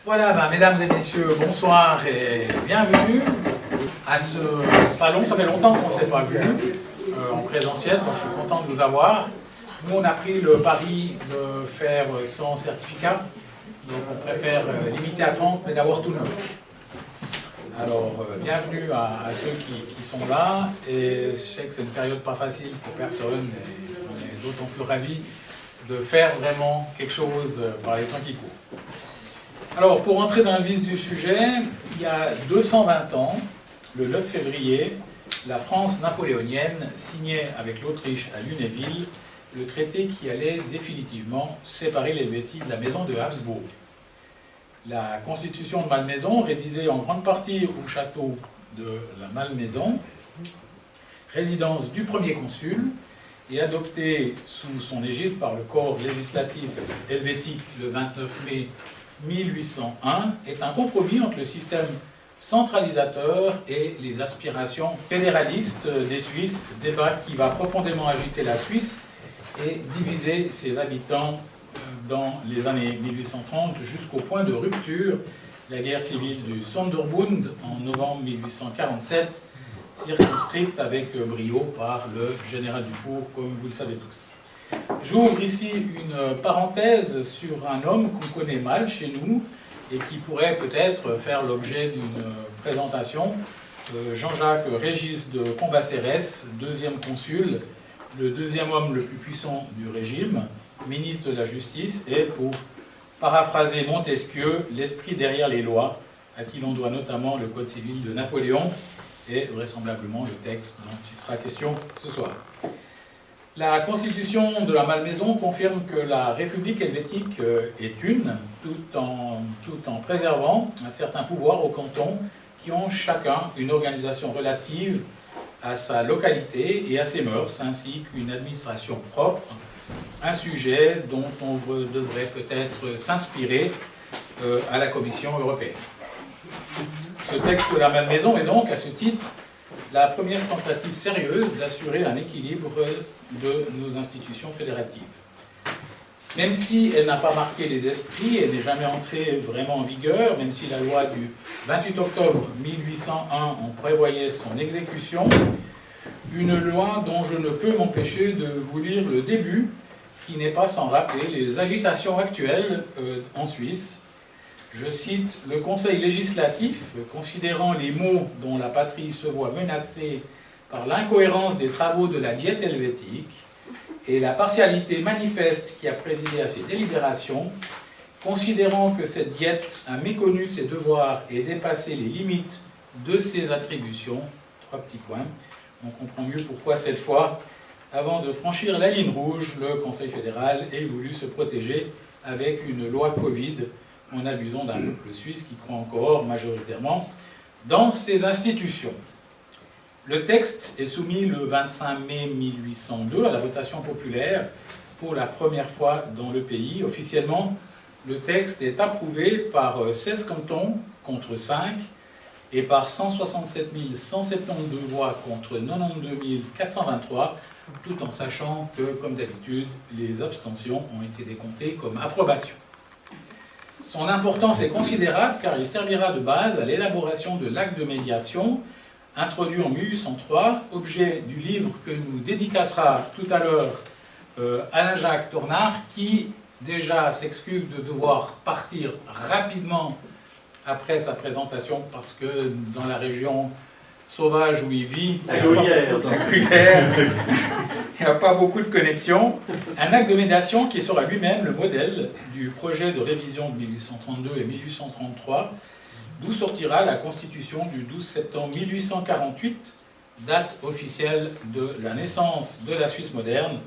Voilà, mesdames et messieurs, bonsoir et bienvenue à ce salon. Ça fait longtemps qu'on ne s'est pas vu en présentiel, donc je suis content de vous avoir. Nous, on a pris le pari de faire sans certificat, donc on préfère limiter à 30, mais d'avoir tout le monde. Alors, bienvenue à ceux qui sont là, et je sais que c'est une période pas facile pour personne, et on est d'autant plus ravis de faire vraiment quelque chose par les temps qui courent. Alors, pour entrer dans le vif du sujet, il y a 220 ans, le 9 février, la France napoléonienne signait avec l'Autriche à Lunéville le traité qui allait définitivement séparer les Helvéties de la maison de Habsbourg. La constitution de Malmaison, rédigée en grande partie au château de la Malmaison, résidence du premier consul, et adoptée sous son égide par le corps législatif helvétique le 29 mai 1801, est un compromis entre le système centralisateur et les aspirations fédéralistes des Suisses, débat qui va profondément agiter la Suisse et diviser ses habitants dans les années 1830 jusqu'au point de rupture, la guerre civile du Sonderbund en novembre 1847, circonscrite avec brio par le général Dufour, comme vous le savez tous. J'ouvre ici une parenthèse sur un homme qu'on connaît mal chez nous et qui pourrait peut-être faire l'objet d'une présentation. Jean-Jacques Régis de Combacérès, deuxième consul, le deuxième homme le plus puissant du régime, ministre de la Justice, et, pour paraphraser Montesquieu, l'esprit derrière les lois, à qui l'on doit notamment le Code civil de Napoléon et vraisemblablement le texte dont il sera question ce soir. La constitution de la Malmaison confirme que la République helvétique est une, tout en préservant un certain pouvoir aux cantons qui ont chacun une organisation relative à sa localité et à ses mœurs, ainsi qu'une administration propre, un sujet dont on devrait peut-être s'inspirer à la Commission européenne. Ce texte de la Malmaison est donc, à ce titre, la première tentative sérieuse d'assurer un équilibre de nos institutions fédératives. Même si elle n'a pas marqué les esprits et n'est jamais entrée vraiment en vigueur, même si la loi du 28 octobre 1801 en prévoyait son exécution, une loi dont je ne peux m'empêcher de vous lire le début, qui n'est pas sans rappeler les agitations actuelles en Suisse. Je cite: « Le Conseil législatif, considérant les maux dont la patrie se voit menacée par l'incohérence des travaux de la diète helvétique et la partialité manifeste qui a présidé à ses délibérations, considérant que cette diète a méconnu ses devoirs et dépassé les limites de ses attributions, » trois petits points, on comprend mieux pourquoi cette fois, avant de franchir la ligne rouge, le Conseil fédéral ait voulu se protéger avec une loi Covid, en abusant d'un peuple suisse qui croit encore majoritairement dans ses institutions. Le texte est soumis le 25 mai 1802 à la votation populaire pour la première fois dans le pays. Officiellement, le texte est approuvé par 16 cantons contre 5 et par 167 172 voix contre 92 423, tout en sachant que, comme d'habitude, les abstentions ont été décomptées comme approbation. Son importance est considérable car il servira de base à l'élaboration de l'acte de médiation introduit en 1803, objet du livre que nous dédicacera tout à l'heure Alain-Jacques Tornard, qui déjà s'excuse de devoir partir rapidement après sa présentation parce que dans la région sauvage où il vit, la Gruyère, il n'y a pas beaucoup de connexions. Un acte de médiation qui sera lui-même le modèle du projet de révision de 1832 et 1833, d'où sortira la constitution du 12 septembre 1848, date officielle de la naissance de la Suisse moderne,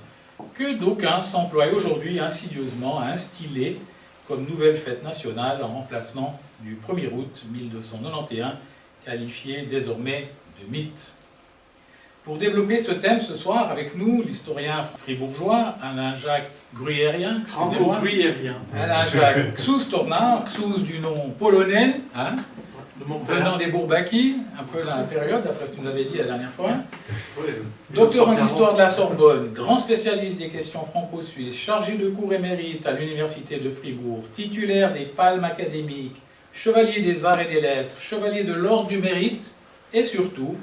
que d'aucuns s'emploient aujourd'hui insidieusement à instiller comme nouvelle fête nationale en remplacement du 1er août 1291, qualifié désormais de mythe. Pour développer ce thème ce soir, avec nous, l'historien fribourgeois Alain-Jacques Gruyérien, excusez-moi, Alain-Jacques Ksous Tornard, Ksous du nom polonais, venant des Bourbaki, un peu dans la période, d'après ce que tu nous avais dit la dernière fois. Docteur en histoire de la Sorbonne, grand spécialiste des questions franco-suisses, chargé de cours émérite à l'université de Fribourg, titulaire des palmes académiques, chevalier des arts et des lettres, chevalier de l'ordre du mérite, et surtout,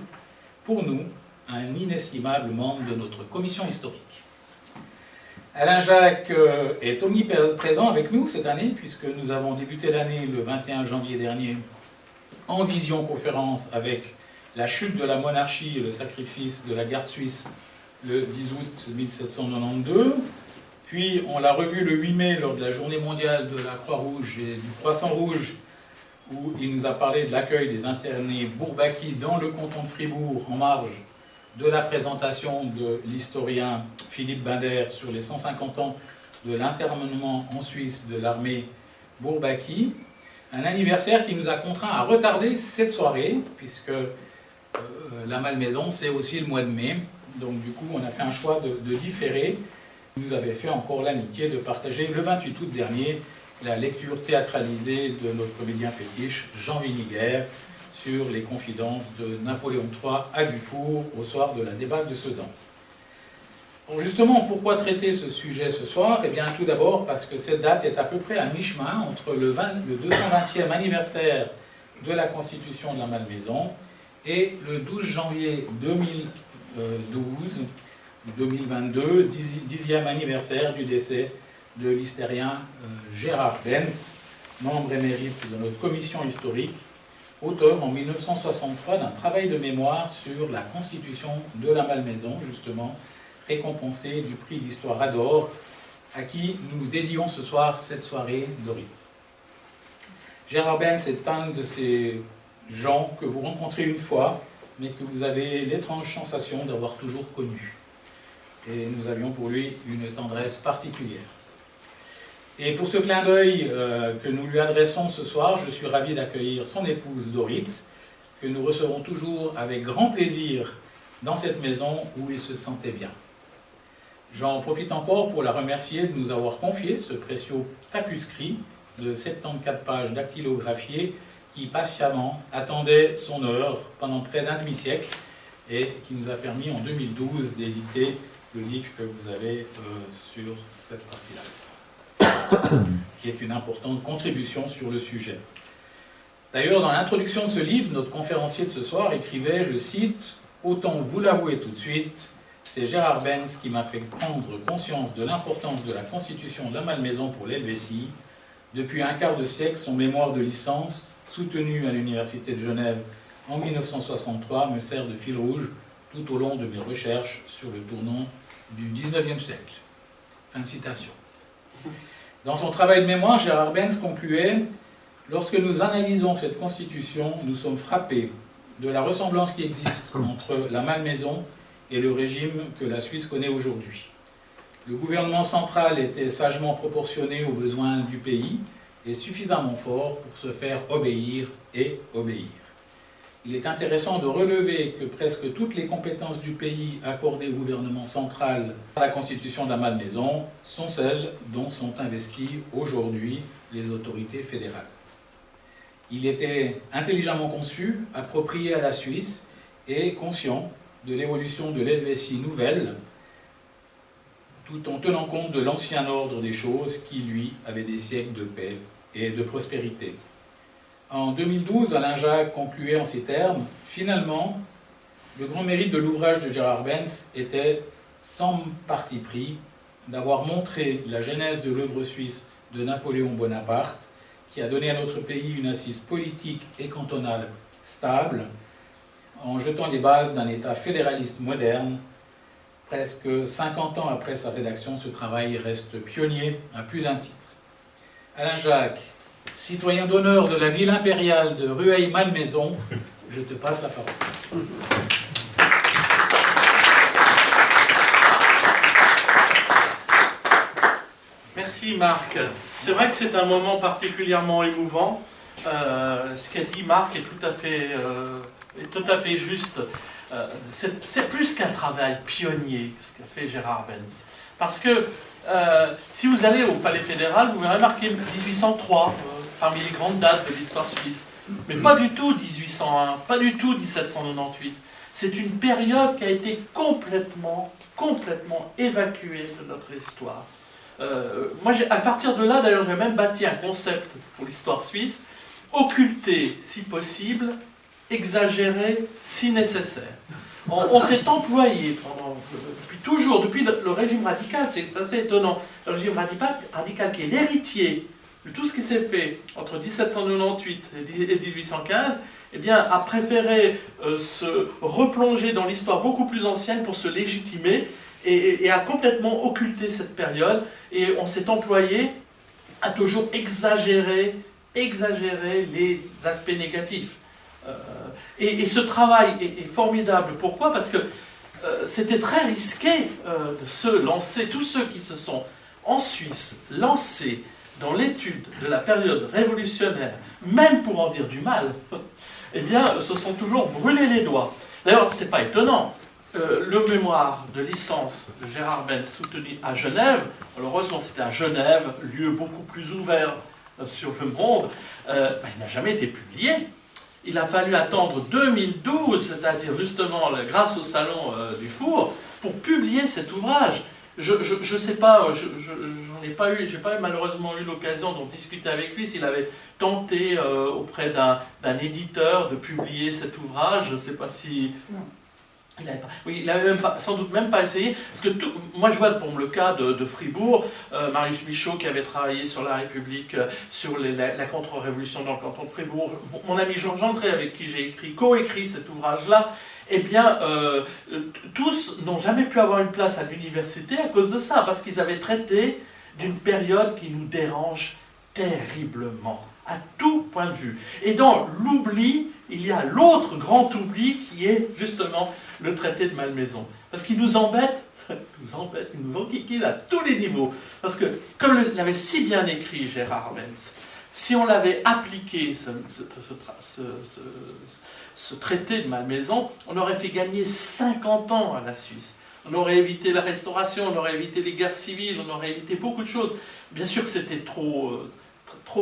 pour nous, un inestimable membre de notre commission historique. Alain Jacques est omniprésent avec nous cette année, puisque nous avons débuté l'année le 21 janvier dernier en visioconférence avec la chute de la monarchie et le sacrifice de la garde suisse le 10 août 1792. Puis on l'a revu le 8 mai lors de la journée mondiale de la Croix-Rouge et du Croissant Rouge, où il nous a parlé de l'accueil des internés Bourbaki dans le canton de Fribourg en marge de la présentation de l'historien Philippe Binder sur les 150 ans de l'internement en Suisse de l'armée Bourbaki. Un anniversaire qui nous a contraints à retarder cette soirée, puisque la Malmaison, c'est aussi le mois de mai. Donc du coup, on a fait un choix de différer. Il nous avait fait encore l'amitié de partager le 28 août dernier la lecture théâtralisée de notre comédien fétiche, Jean Winiger, sur les confidences de Napoléon III à Dufour au soir de la débâcle de Sedan. Bon, justement, pourquoi traiter ce sujet ce soir? Eh bien, tout d'abord parce que cette date est à peu près à mi-chemin entre le 220e anniversaire de la Constitution de la Malmaison et le 12 janvier 2022, 10e anniversaire du décès de l'histérien Gérard Benz, membre émérite de notre commission historique, auteur en 1963 d'un travail de mémoire sur la constitution de la Malmaison, justement, récompensé du prix d'histoire Ador, à qui nous dédions ce soir cette soirée dorite. Gérard Benz est un de ces gens que vous rencontrez une fois, mais que vous avez l'étrange sensation d'avoir toujours connu. Et nous avions pour lui une tendresse particulière. Et pour ce clin d'œil que nous lui adressons ce soir, je suis ravi d'accueillir son épouse Dorite, que nous recevons toujours avec grand plaisir dans cette maison où il se sentait bien. J'en profite encore pour la remercier de nous avoir confié ce précieux tapuscrit de 74 pages dactylographiées qui patiemment attendait son heure pendant près d'un demi-siècle et qui nous a permis en 2012 d'éditer le livre que vous avez sur cette partie-là, qui est une importante contribution sur le sujet. D'ailleurs, dans l'introduction de ce livre, notre conférencier de ce soir écrivait, je cite, « Autant vous l'avouer tout de suite, c'est Gérard Benz qui m'a fait prendre conscience de l'importance de la constitution de la Malmaison pour l'Helvétie. Depuis un quart de siècle, son mémoire de licence, soutenu à l'Université de Genève en 1963, me sert de fil rouge tout au long de mes recherches sur le tournant du XIXe siècle. » Fin de citation. Dans son travail de mémoire, Gérard Benz concluait « Lorsque nous analysons cette constitution, nous sommes frappés de la ressemblance qui existe entre la Malmaison et le régime que la Suisse connaît aujourd'hui. Le gouvernement central était sagement proportionné aux besoins du pays et suffisamment fort pour se faire obéir et obéir. Il est intéressant de relever que presque toutes les compétences du pays accordées au gouvernement central par la Constitution de la Malmaison sont celles dont sont investies aujourd'hui les autorités fédérales. Il était intelligemment conçu, approprié à la Suisse et conscient de l'évolution de l'Helvétie nouvelle, tout en tenant compte de l'ancien ordre des choses qui, lui, avait des siècles de paix et de prospérité. En 2012, Alain Jacques concluait en ces termes « Finalement, le grand mérite de l'ouvrage de Gérard Benz était, sans parti pris, d'avoir montré la genèse de l'œuvre suisse de Napoléon Bonaparte, qui a donné à notre pays une assise politique et cantonale stable, en jetant les bases d'un État fédéraliste moderne. Presque 50 ans après sa rédaction, ce travail reste pionnier à plus d'un titre. » Alain Jacques, citoyen d'honneur de la ville impériale de Rueil-Malmaison, je te passe la parole. Merci Marc. C'est vrai que c'est un moment particulièrement émouvant. Ce qu'a dit Marc est tout à fait juste. C'est plus qu'un travail pionnier, ce qu'a fait Gérard Benz. Parce que si vous allez au Palais fédéral, vous verrez marqué 1803, parmi les grandes dates de l'histoire suisse. Mais pas du tout 1801, pas du tout 1798. C'est une période qui a été complètement évacuée de notre histoire. Moi, à partir de là, d'ailleurs, j'ai même bâti un concept pour l'histoire suisse, occulter si possible, exagérer si nécessaire. On s'est employé depuis toujours, depuis le régime radical, c'est assez étonnant, le régime radical qui est l'héritier de tout ce qui s'est fait entre 1798 et 1815, eh bien, a préféré se replonger dans l'histoire beaucoup plus ancienne pour se légitimer et a complètement occulté cette période. Et on s'est employé à toujours exagérer les aspects négatifs. Et ce travail est formidable. Pourquoi? Parce que c'était très risqué de se lancer. Tous ceux qui se sont en Suisse lancés dans l'étude de la période révolutionnaire, même pour en dire du mal, eh bien, se sont toujours brûlés les doigts. D'ailleurs, ce n'est pas étonnant. Le mémoire de licence de Gérard Benz soutenu à Genève, malheureusement c'était à Genève, lieu beaucoup plus ouvert sur le monde, il n'a jamais été publié. Il a fallu attendre 2012, c'est-à-dire justement grâce au Salon du Four, pour publier cet ouvrage. Je ne sais pas, j'ai pas malheureusement eu l'occasion d'en discuter avec lui, s'il avait tenté auprès d'un éditeur de publier cet ouvrage. Je ne sais pas si... Il n'avait sans doute même pas essayé, parce que moi je vois pour le cas de Fribourg, Marius Michaud qui avait travaillé sur la République, sur la contre-révolution dans le canton de Fribourg, mon ami Georges André avec qui j'ai coécrit cet ouvrage-là, eh bien, tous n'ont jamais pu avoir une place à l'université à cause de ça, parce qu'ils avaient traité d'une période qui nous dérange terriblement, à tout point de vue. Et dans l'oubli, il y a l'autre grand oubli qui est justement le traité de Malmaison. Parce qu'il nous embête, il nous enquiquine à tous les niveaux. Parce que, comme l'avait si bien écrit Gérard Benz, si on l'avait appliqué, ce traité de Malmaison, on aurait fait gagner 50 ans à la Suisse. On aurait évité la Restauration, on aurait évité les guerres civiles, on aurait évité beaucoup de choses. Bien sûr que c'était trop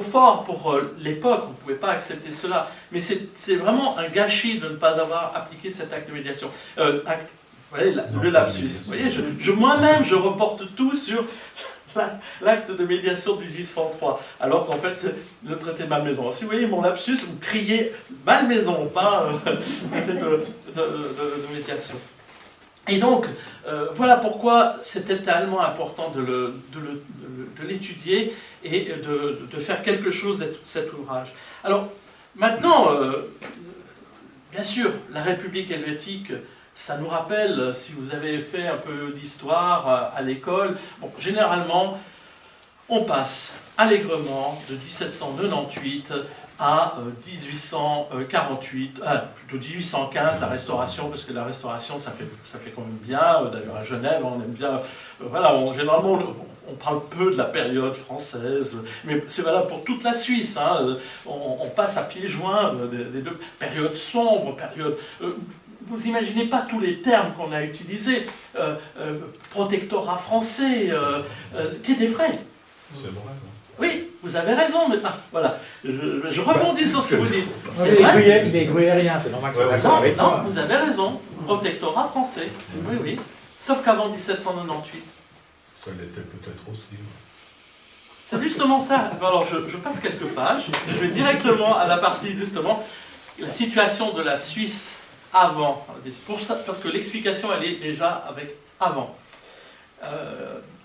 fort pour l'époque, on ne pouvait pas accepter cela, mais c'est vraiment un gâchis de ne pas avoir appliqué cet acte de médiation. Vous voyez, le lapsus. Vous voyez, moi-même, je reporte tout sur l'acte de médiation de 1803, alors qu'en fait, c'est le traité de Malmaison. Si vous voyez mon lapsus, vous criez Malmaison, pas traité de médiation. Et donc, voilà pourquoi c'était tellement important de l'étudier et de faire quelque chose de cet ouvrage. Alors, maintenant, bien sûr, la République helvétique, ça nous rappelle, si vous avez fait un peu d'histoire à l'école, bon, généralement, on passe allègrement de 1798 à 1848, plutôt 1815, la Restauration, parce que la Restauration, ça fait quand même bien. D'ailleurs, à Genève, on aime bien. Voilà, généralement, on parle peu de la période française, mais c'est valable pour toute la Suisse. Hein. On passe à pieds joints des deux périodes sombres, périodes. Vous n'imaginez pas tous les termes qu'on a utilisés. Protectorat français, qui étaient frais. C'est vrai. Oui, vous avez raison, mais voilà, je rebondis sur ce que vous dites. C'est vrai. Il est guérérien, c'est normal que ça d'accord avec toi. Non, vous avez raison, protectorat français, oui. Sauf qu'avant 1798. Ça l'était peut-être aussi. C'est justement ça. Alors, je passe quelques pages, je vais directement à la partie, justement, la situation de la Suisse avant. Pour ça, parce que l'explication, elle est déjà avec avant.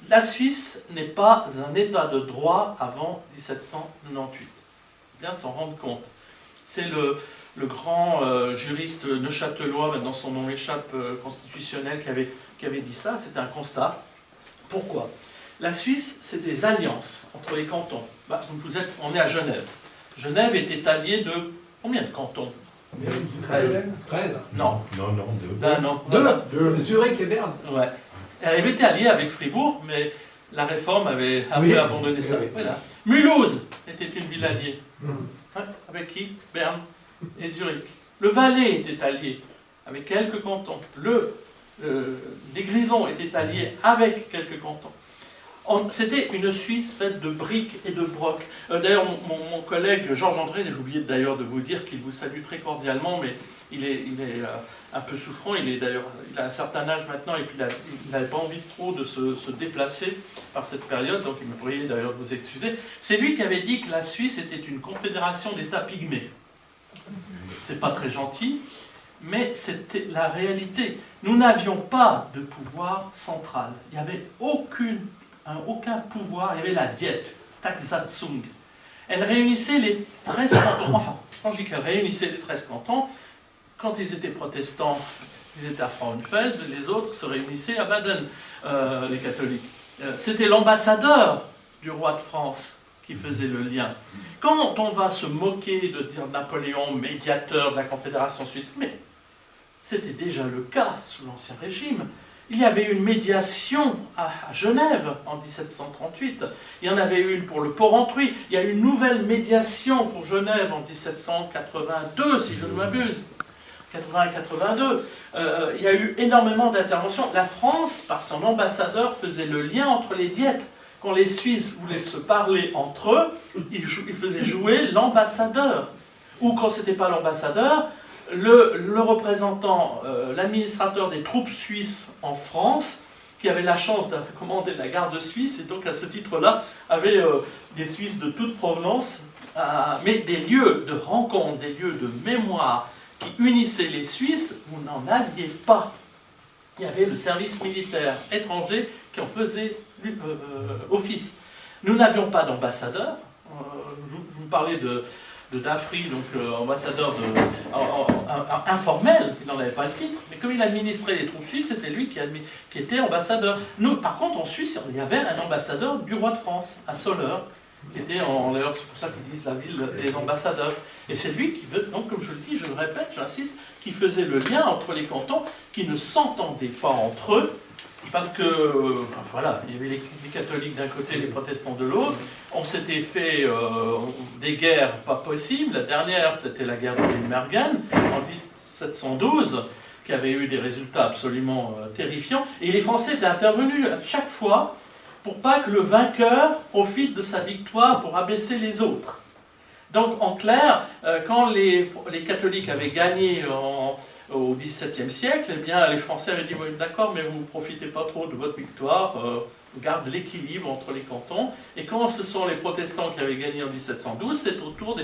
La Suisse n'est pas un état de droit avant 1798. Bien s'en rendre compte. C'est le grand juriste neuchâtelois, maintenant son nom m'échappe, constitutionnel, qui avait dit ça. C'est un constat. Pourquoi? La Suisse, c'est des alliances entre les cantons. On est à Genève. Genève était alliée de combien de cantons? 13. Non. Non, Deux. Zurich et Berne. Ouais. Elle avait été alliée avec Fribourg, mais la réforme avait abandonné ça. Oui. Voilà. Mulhouse était une ville alliée. Hein, avec qui? Berne et Zurich. Le Valais était allié avec quelques cantons. Les Grisons étaient alliés avec quelques cantons. C'était une Suisse faite de briques et de broc. D'ailleurs, mon collègue Georges André, j'ai oublié d'ailleurs de vous dire qu'il vous salue très cordialement, mais il est un peu souffrant. Il a un certain âge maintenant et puis il n'avait pas envie trop de se déplacer par cette période, donc il me priait d'ailleurs de vous excuser. C'est lui qui avait dit que la Suisse était une confédération d'États pygmées. C'est pas très gentil, mais c'était la réalité. Nous n'avions pas de pouvoir central. Il n'y avait aucun pouvoir. Il y avait la Diet, Taxatzung. Elle réunissait les 13 cantons. Enfin, quand je dis qu'elle réunissait les 13 cantons, quand ils étaient protestants, ils étaient à Frauenfeld, les autres se réunissaient à Baden, les catholiques. C'était l'ambassadeur du roi de France qui faisait le lien. Quand on va se moquer de dire Napoléon médiateur de la Confédération suisse, mais c'était déjà le cas sous l'Ancien Régime. Il y avait une médiation à Genève en 1738. Il y en avait une pour le Porrentruy. Il y a une nouvelle médiation pour Genève en 1782, si je ne m'abuse. 80-82. Il y a eu énormément d'interventions. La France, par son ambassadeur, faisait le lien entre les diètes. Quand les Suisses voulaient se parler entre eux, ils faisaient jouer l'ambassadeur. Ou quand ce n'était pas l'ambassadeur, le représentant, l'administrateur des troupes suisses en France, qui avait la chance de commander la garde suisse, et donc à ce titre-là, avait des Suisses de toute provenance, mais des lieux de rencontre, des lieux de mémoire qui unissaient les Suisses, vous n'en aviez pas. Il y avait le service militaire étranger qui en faisait office. Nous n'avions pas d'ambassadeur. Vous parlez de Dafri, donc ambassadeur informel, il n'en avait pas le titre, mais comme il administrait les troupes suisses, c'était lui qui était ambassadeur. Nous, par contre, en Suisse, il y avait un ambassadeur du roi de France, à Soleure, qui était d'ailleurs, c'est pour ça qu'ils disent la ville des ambassadeurs. Et c'est lui qui veut, donc comme je le dis, je le répète, j'insiste, qui faisait le lien entre les cantons qui ne s'entendaient pas entre eux, parce que, voilà, il y avait les catholiques d'un côté, les protestants de l'autre. On s'était fait des guerres pas possibles. La dernière, c'était la guerre de Limmergen, en 1712, qui avait eu des résultats absolument terrifiants. Et les Français étaient intervenus à chaque fois pour pas que le vainqueur profite de sa victoire pour abaisser les autres. Donc, en clair, quand les catholiques avaient gagné au XVIIe siècle, eh bien, les Français avaient dit oui, « D'accord, mais vous ne profitez pas trop de votre victoire, garde l'équilibre entre les cantons. » Et quand ce sont les protestants qui avaient gagné en 1712, c'est au tour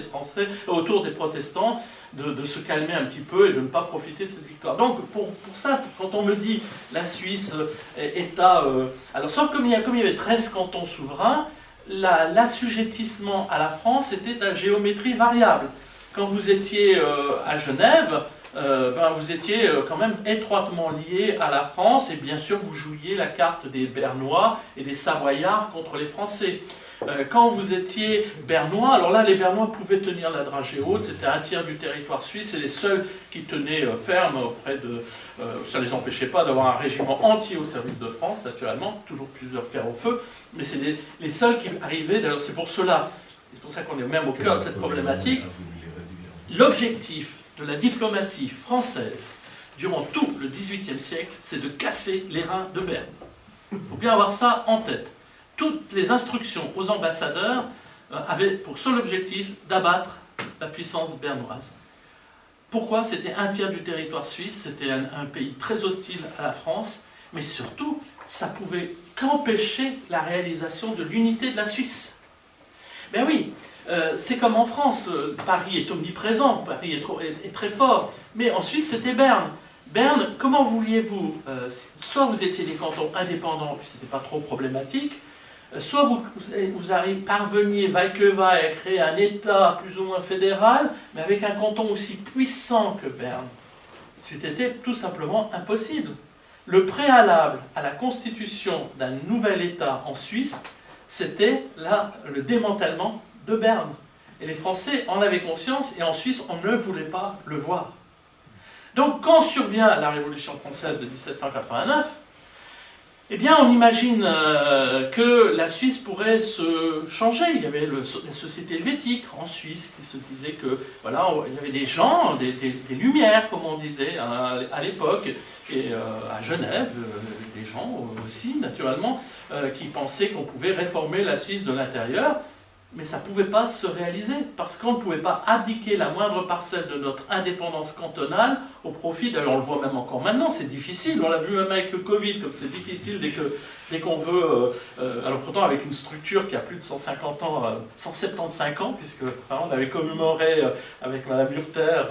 des protestants de se calmer un petit peu et de ne pas profiter de cette victoire. Donc, pour ça, quand on me dit la Suisse, État... alors, sauf comme il y avait 13 cantons souverains, l'assujettissement à la France était à géométrie variable. Quand vous étiez à Genève, vous étiez quand même étroitement lié à la France, et bien sûr vous jouiez la carte des Bernois et des Savoyards contre les Français. Quand vous étiez Bernois, alors là les Bernois pouvaient tenir la dragée haute, c'était un tiers du territoire suisse, et les seuls qui tenaient ferme auprès de... ça ne les empêchait pas d'avoir un régiment entier au service de France, naturellement, toujours plusieurs fers au feu, mais c'est les seuls qui arrivaient, d'ailleurs c'est pour cela, c'est pour ça qu'on est même au cœur de cette problématique. L'objectif de la diplomatie française durant tout le XVIIIe siècle, c'est de casser les reins de Berne. Il faut bien avoir ça en tête. Toutes les instructions aux ambassadeurs avaient pour seul objectif d'abattre la puissance bernoise. Pourquoi? C'était un tiers du territoire suisse, c'était un pays très hostile à la France, mais surtout, ça pouvait qu'empêcher la réalisation de l'unité de la Suisse. Ben oui, c'est comme en France, Paris est omniprésent, Paris est très fort, mais en Suisse c'était Berne. Berne, comment vouliez-vous, soit vous étiez des cantons indépendants, puis c'était pas trop problématique, soit vous parveniez, vaille que vaille, à créer un État plus ou moins fédéral, mais avec un canton aussi puissant que Berne. C'était tout simplement impossible. Le préalable à la constitution d'un nouvel État en Suisse, c'était le démantèlement de Berne. Et les Français en avaient conscience, et en Suisse, on ne voulait pas le voir. Donc, quand survient la Révolution française de 1789, eh bien, on imagine que la Suisse pourrait se changer. Il y avait la société helvétique en Suisse qui se disait que, voilà, il y avait des gens, des lumières, comme on disait à l'époque, et à Genève, des gens aussi, naturellement, qui pensaient qu'on pouvait réformer la Suisse de l'intérieur. Mais ça ne pouvait pas se réaliser, parce qu'on ne pouvait pas abdiquer la moindre parcelle de notre indépendance cantonale au profit, alors on le voit même encore maintenant, c'est difficile, on l'a vu même avec le Covid, comme c'est difficile dès qu'on veut, alors pourtant avec une structure qui a plus de 150 ans, 175 ans, puisque on avait commémoré avec Madame Hurter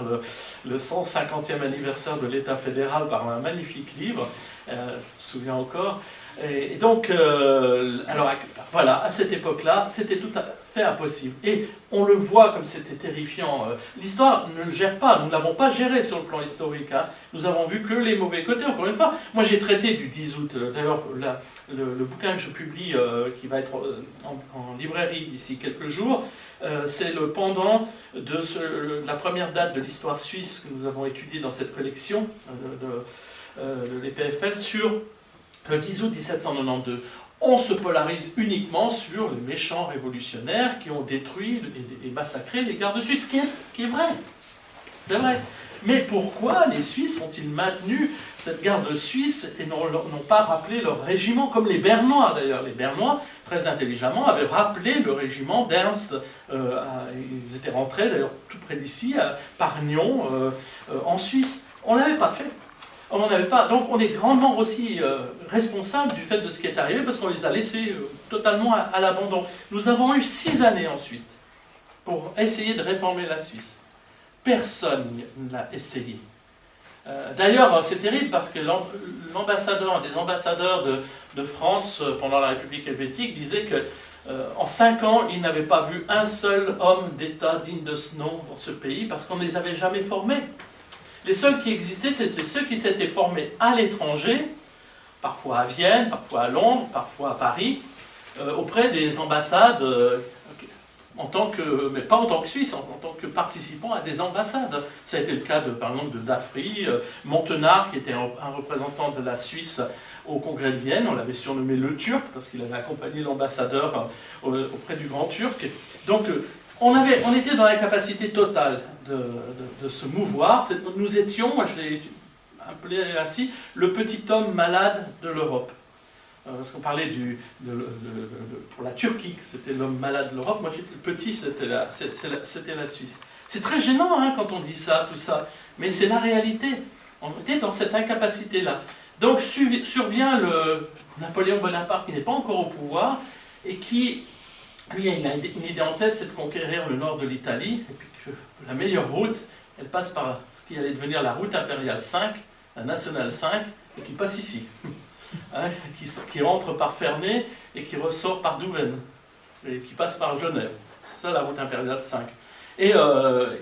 le 150e anniversaire de l'État fédéral par un magnifique livre, je me souviens encore. Et donc, alors voilà, à cette époque-là, c'était tout à fait impossible. Et on le voit comme c'était terrifiant. L'histoire ne le gère pas, nous ne l'avons pas géré sur le plan historique. Hein. Nous avons vu que les mauvais côtés, encore une fois. Moi, j'ai traité du 10 août. D'ailleurs, le bouquin que je publie, qui va être en librairie d'ici quelques jours, c'est le pendant de la première date de l'histoire suisse que nous avons étudiée dans cette collection de l'EPFL sur le 10 août 1792. On se polarise uniquement sur les méchants révolutionnaires qui ont détruit et massacré les gardes suisses, ce qui est vrai. C'est vrai. Mais pourquoi les Suisses ont-ils maintenu cette garde suisse et n'ont pas rappelé leur régiment, comme les Bernois d'ailleurs. Les Bernois, très intelligemment, avaient rappelé le régiment d'Ernst. Ils étaient rentrés d'ailleurs tout près d'ici, à Pargnon, en Suisse. On ne l'avait pas fait. On n'en avait pas. Donc on est grandement aussi responsable du fait de ce qui est arrivé parce qu'on les a laissés totalement à l'abandon. Nous avons eu 6 années ensuite pour essayer de réformer la Suisse. Personne n'a essayé. D'ailleurs, c'est terrible parce que des ambassadeurs de France pendant la République helvétique disaient que en 5 ans, ils n'avaient pas vu un seul homme d'État digne de ce nom dans ce pays parce qu'on ne les avait jamais formés. Les seuls qui existaient, c'était ceux qui s'étaient formés à l'étranger, parfois à Vienne, parfois à Londres, parfois à Paris, auprès des ambassades, mais pas en tant que Suisse, en tant que participant à des ambassades. Ça a été le cas, par exemple, de Daffry, Montenard, qui était un représentant de la Suisse au Congrès de Vienne. On l'avait surnommé le Turc, parce qu'il avait accompagné l'ambassadeur auprès du Grand Turc. Donc, on était dans la capacité totale de se mouvoir. Nous étions, moi je l'ai appelé ainsi, le petit homme malade de l'Europe. Parce qu'on parlait pour la Turquie, c'était l'homme malade de l'Europe. Moi j'étais le petit, c'était la Suisse. C'est très gênant hein, quand on dit ça, tout ça. Mais c'est la réalité. On était dans cette incapacité-là. Donc survient le Napoléon Bonaparte qui n'est pas encore au pouvoir et qui... Lui, il a une idée en tête, c'est de conquérir le nord de l'Italie, et puis que la meilleure route, elle passe par ce qui allait devenir la route impériale 5, la nationale 5, et qui passe ici, hein, qui entre par Ferney et qui ressort par Douvaine, et qui passe par Genève. C'est ça la route impériale 5. Et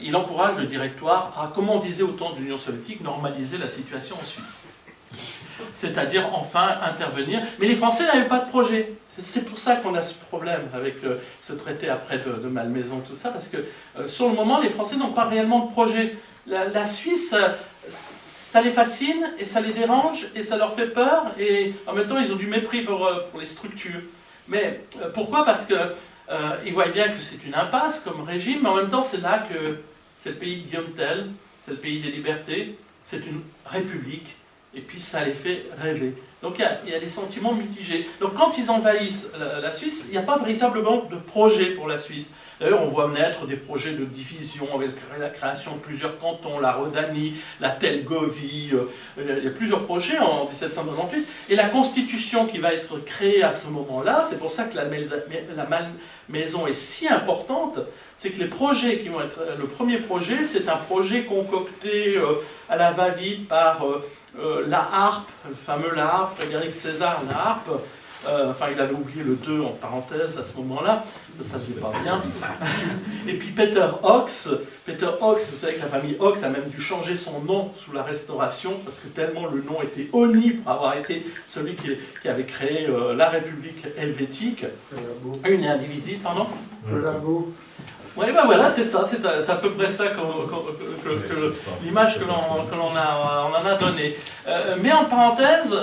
il encourage le directoire à, comme on disait au temps de l'Union soviétique, normaliser la situation en Suisse. C'est-à-dire enfin intervenir. Mais les Français n'avaient pas de projet. C'est pour ça qu'on a ce problème avec ce traité après de Malmaison, tout ça, parce que sur le moment, les Français n'ont pas réellement de projet. La Suisse, ça les fascine, et ça les dérange, et ça leur fait peur, et en même temps, ils ont du mépris pour les structures. Mais pourquoi? Parce qu'ils voient bien que c'est une impasse comme régime, mais en même temps, c'est là que c'est le pays de Guillaume Tell, c'est le pays des libertés, c'est une république, et puis ça les fait rêver. Donc il y a des sentiments mitigés. Donc quand ils envahissent la Suisse, il n'y a pas véritablement de projet pour la Suisse. D'ailleurs, on voit naître des projets de division avec la création de plusieurs cantons, la Rhodanie, la Telgovie, il y a plusieurs projets en 1798. Et la constitution qui va être créée à ce moment-là, c'est pour ça que la Malmaison est si importante, c'est que les projets qui vont être... Le premier projet, c'est un projet concocté à la va-vite par la harpe, le fameux la harpe, Frédéric César, la harpe. Enfin, il avait oublié le 2 en parenthèse à ce moment-là, ça ne faisait pas bien. Et puis Peter Hawks, vous savez que la famille Hawks a même dû changer son nom sous la Restauration, parce que tellement le nom était honni pour avoir été celui qui avait créé la République helvétique. Une et indivisible, pardon. Oui, ben voilà, c'est ça, c'est à peu près ça l'image que l'on en a donnée. Mais en parenthèse,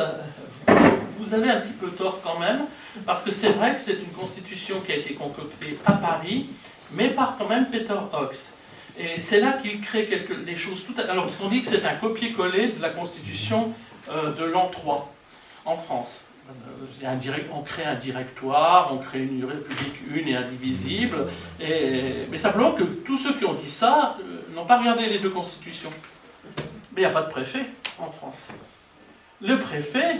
vous avez un petit peu tort quand même, parce que c'est vrai que c'est une constitution qui a été concoctée à Paris, mais par quand même Peter Hawkes. Et c'est là qu'il crée des choses tout à... Alors, parce qu'on dit que c'est un copier-coller de la constitution de l'an 3 en France. On crée un directoire, on crée une république une et indivisible, mais simplement que tous ceux qui ont dit ça n'ont pas regardé les deux constitutions. Mais il n'y a pas de préfet en France. Le préfet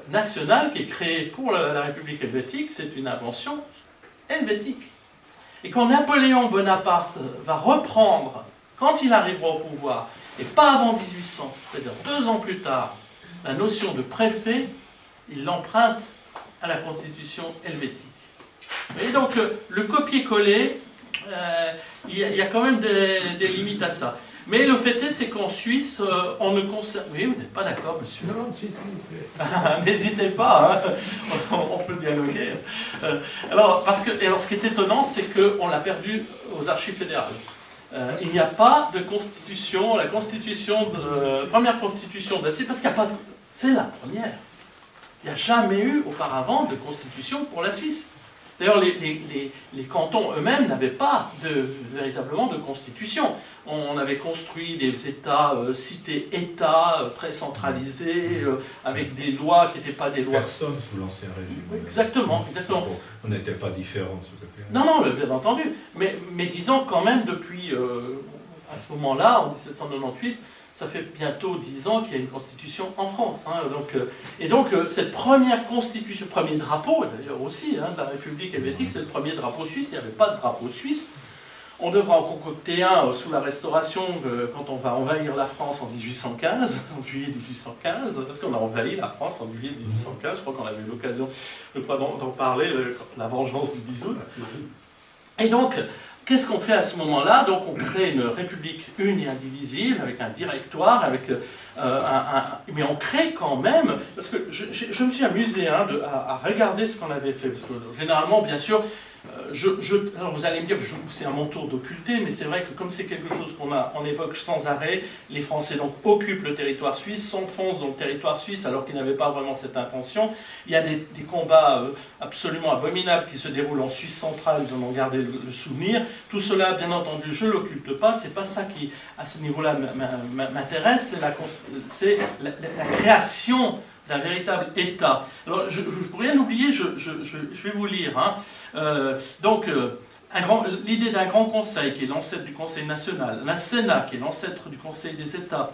national qui est créé pour la République helvétique, c'est une invention helvétique. Et quand Napoléon Bonaparte va reprendre, quand il arrivera au pouvoir, et pas avant 1800, c'est-à-dire 2 ans plus tard, la notion de préfet, il l'emprunte à la constitution helvétique. Et donc, le copier-coller, il y a quand même des limites à ça. Mais le fait est, c'est qu'en Suisse, on ne conserve... Oui, vous n'êtes pas d'accord, monsieur? Non, si. N'hésitez pas, hein. On peut dialoguer. Alors, ce qui est étonnant, c'est qu'on l'a perdu aux archives fédérales. Il n'y a pas de constitution, la constitution, première constitution de la Suisse, parce qu'il n'y a pas de... C'est la première. Il n'y a jamais eu auparavant de constitution pour la Suisse. D'ailleurs, les cantons eux-mêmes n'avaient pas véritablement de constitution. On avait construit des États, cités-États, très centralisés, avec des lois qui n'étaient pas des lois... Personne sous l'Ancien Régime. Exactement, exactement. Bon, on n'était pas différents de ce côté-là. Non, non, bien entendu. Mais disons quand même, depuis, à ce moment-là, en 1798, ça fait bientôt 10 ans qu'il y a une constitution en France. Hein, donc, cette première constitution, premier drapeau d'ailleurs aussi, hein, de la République helvétique, c'est le premier drapeau suisse. Il n'y avait pas de drapeau suisse. On devra en concocter un sous la Restauration quand on va envahir la France en 1815, en juillet 1815, parce qu'on a envahi la France en juillet 1815. Je crois qu'on avait eu l'occasion d'en parler, la vengeance du 10 août. Et donc, qu'est-ce qu'on fait à ce moment-là? Donc on crée une république une et indivisible, avec un directoire, mais on crée quand même, parce que je me suis amusé à regarder ce qu'on avait fait, parce que généralement, bien sûr, alors vous allez me dire que c'est à mon tour d'occulter, mais c'est vrai que comme c'est quelque chose qu'on évoque sans arrêt, les Français donc occupent le territoire suisse, s'enfoncent dans le territoire suisse alors qu'ils n'avaient pas vraiment cette intention. Il y a des combats absolument abominables qui se déroulent en Suisse centrale, ils en ont gardé le souvenir. Tout cela, bien entendu, je ne l'occulte pas, c'est pas ça qui, à ce niveau-là, m'intéresse, c'est la création d'un véritable État. Alors, pour rien oublier, je vais vous lire. Hein. L'idée d'un grand conseil, qui est l'ancêtre du Conseil national, un Sénat, qui est l'ancêtre du Conseil des États,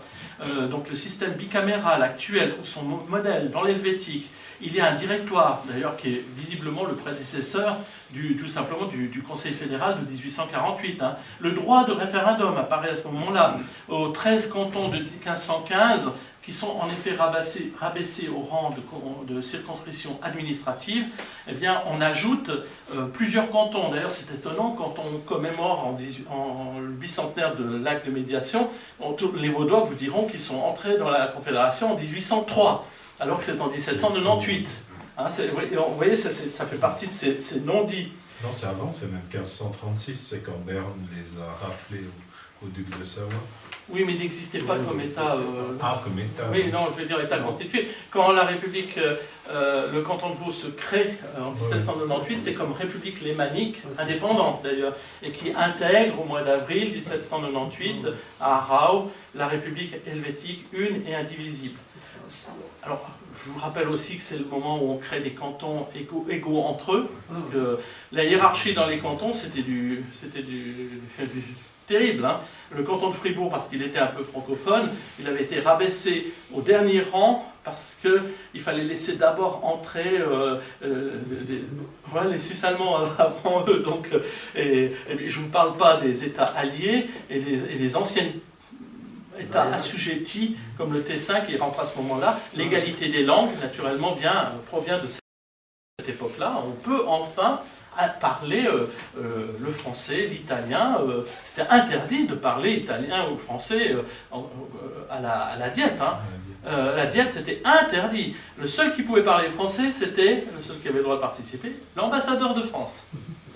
donc le système bicaméral actuel trouve son modèle dans l'helvétique. Il y a un directoire, d'ailleurs, qui est visiblement le prédécesseur tout simplement du Conseil fédéral de 1848. Hein. Le droit de référendum apparaît à ce moment-là. Aux 13 cantons de 1515, qui sont en effet rabaissés au rang de circonscription administrative, eh bien, on ajoute plusieurs cantons. D'ailleurs, c'est étonnant, quand on commémore le bicentenaire de l'acte de médiation, les Vaudois vous diront qu'ils sont entrés dans la Confédération en 1803, alors que c'est en 1798. Hein, vous voyez, ça fait partie de ces non-dits. Non, c'est avant, c'est même 1536, c'est quand Berne les a raflés au duc de Savoie. Oui, mais il n'existait pas comme État... comme État. Oui, non, je veux dire État constitué. Quand la République, le canton de Vaud se crée en 1798, c'est comme République lémanique, indépendante d'ailleurs, et qui intègre au mois d'avril 1798 à Arau la République helvétique une et indivisible. Alors, je vous rappelle aussi que c'est le moment où on crée des cantons égaux entre eux, parce que la hiérarchie dans les cantons, c'était du terrible. Hein. Le canton de Fribourg, parce qu'il était un peu francophone, il avait été rabaissé au dernier rang parce qu'il fallait laisser d'abord entrer les Suisses allemands avant eux. Donc, et je ne parle pas des États alliés et des anciennes États assujettis, comme le Tessin qui rentre à ce moment-là. L'égalité des langues, naturellement, provient de cette époque-là. On peut enfin parler le français, l'italien. C'était interdit de parler italien ou français à la diète. Hein. La diète, c'était interdit. Le seul qui pouvait parler français, c'était, le seul qui avait le droit de participer, l'ambassadeur de France.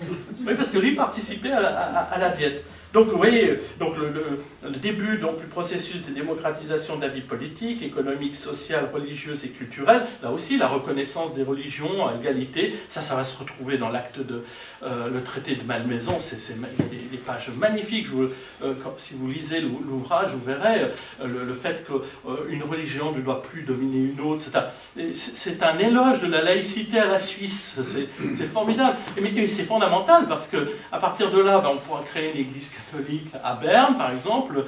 Oui, parce que lui participait à la diète. Donc vous voyez, donc le début donc, du processus de démocratisation de la vie politique, économique, sociale, religieuse et culturelle, là aussi la reconnaissance des religions à égalité, ça va se retrouver dans l'acte de le traité de Malmaison, c'est des pages magnifiques. Si vous lisez l'ouvrage, vous verrez le fait qu'une religion ne doit plus dominer une autre. C'est un éloge de la laïcité à la Suisse, c'est formidable. Mais c'est fondamental parce qu'à partir de là, on pourra créer une église catholique à Berne, par exemple,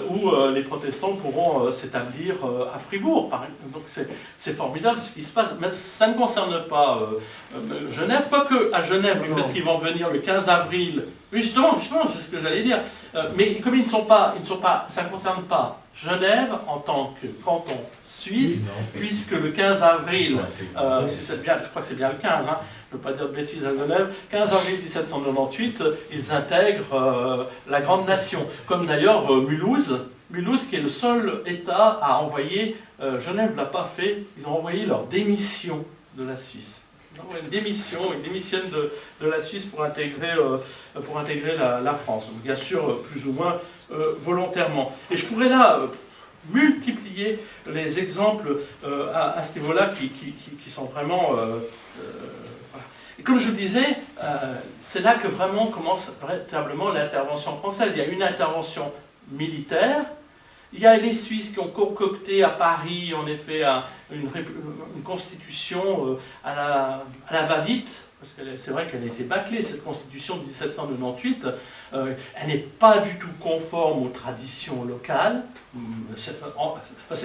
où les protestants pourront s'établir à Fribourg. Donc c'est formidable ce qui se passe. Mais ça ne concerne pas Genève, quoique à Genève, du fait qu'ils vont venir le 15 avril, oui, justement, c'est ce que j'allais dire. Mais comme ils ne sont pas, ça ne concerne pas Genève en tant que canton suisse, puisque le 15 avril, je crois que c'est bien le 15, hein, je ne veux pas dire de bêtises à Genève, 15 avril 1798, ils intègrent la Grande Nation, comme d'ailleurs Mulhouse, qui est le seul État à envoyer, Genève ne l'a pas fait, ils ont envoyé leur démission de la Suisse. Ils démissionnent de la Suisse pour intégrer la France, donc, bien sûr plus ou moins volontairement. Et je pourrais là multiplier les exemples à ce niveau-là qui sont vraiment... voilà. Et comme je disais, c'est là que vraiment commence véritablement l'intervention française. Il y a une intervention militaire, il y a les Suisses qui ont concocté à Paris, en effet, une constitution à la va-vite, parce que c'est vrai qu'elle a été bâclée, cette constitution de 1798, elle n'est pas du tout conforme aux traditions locales, c'est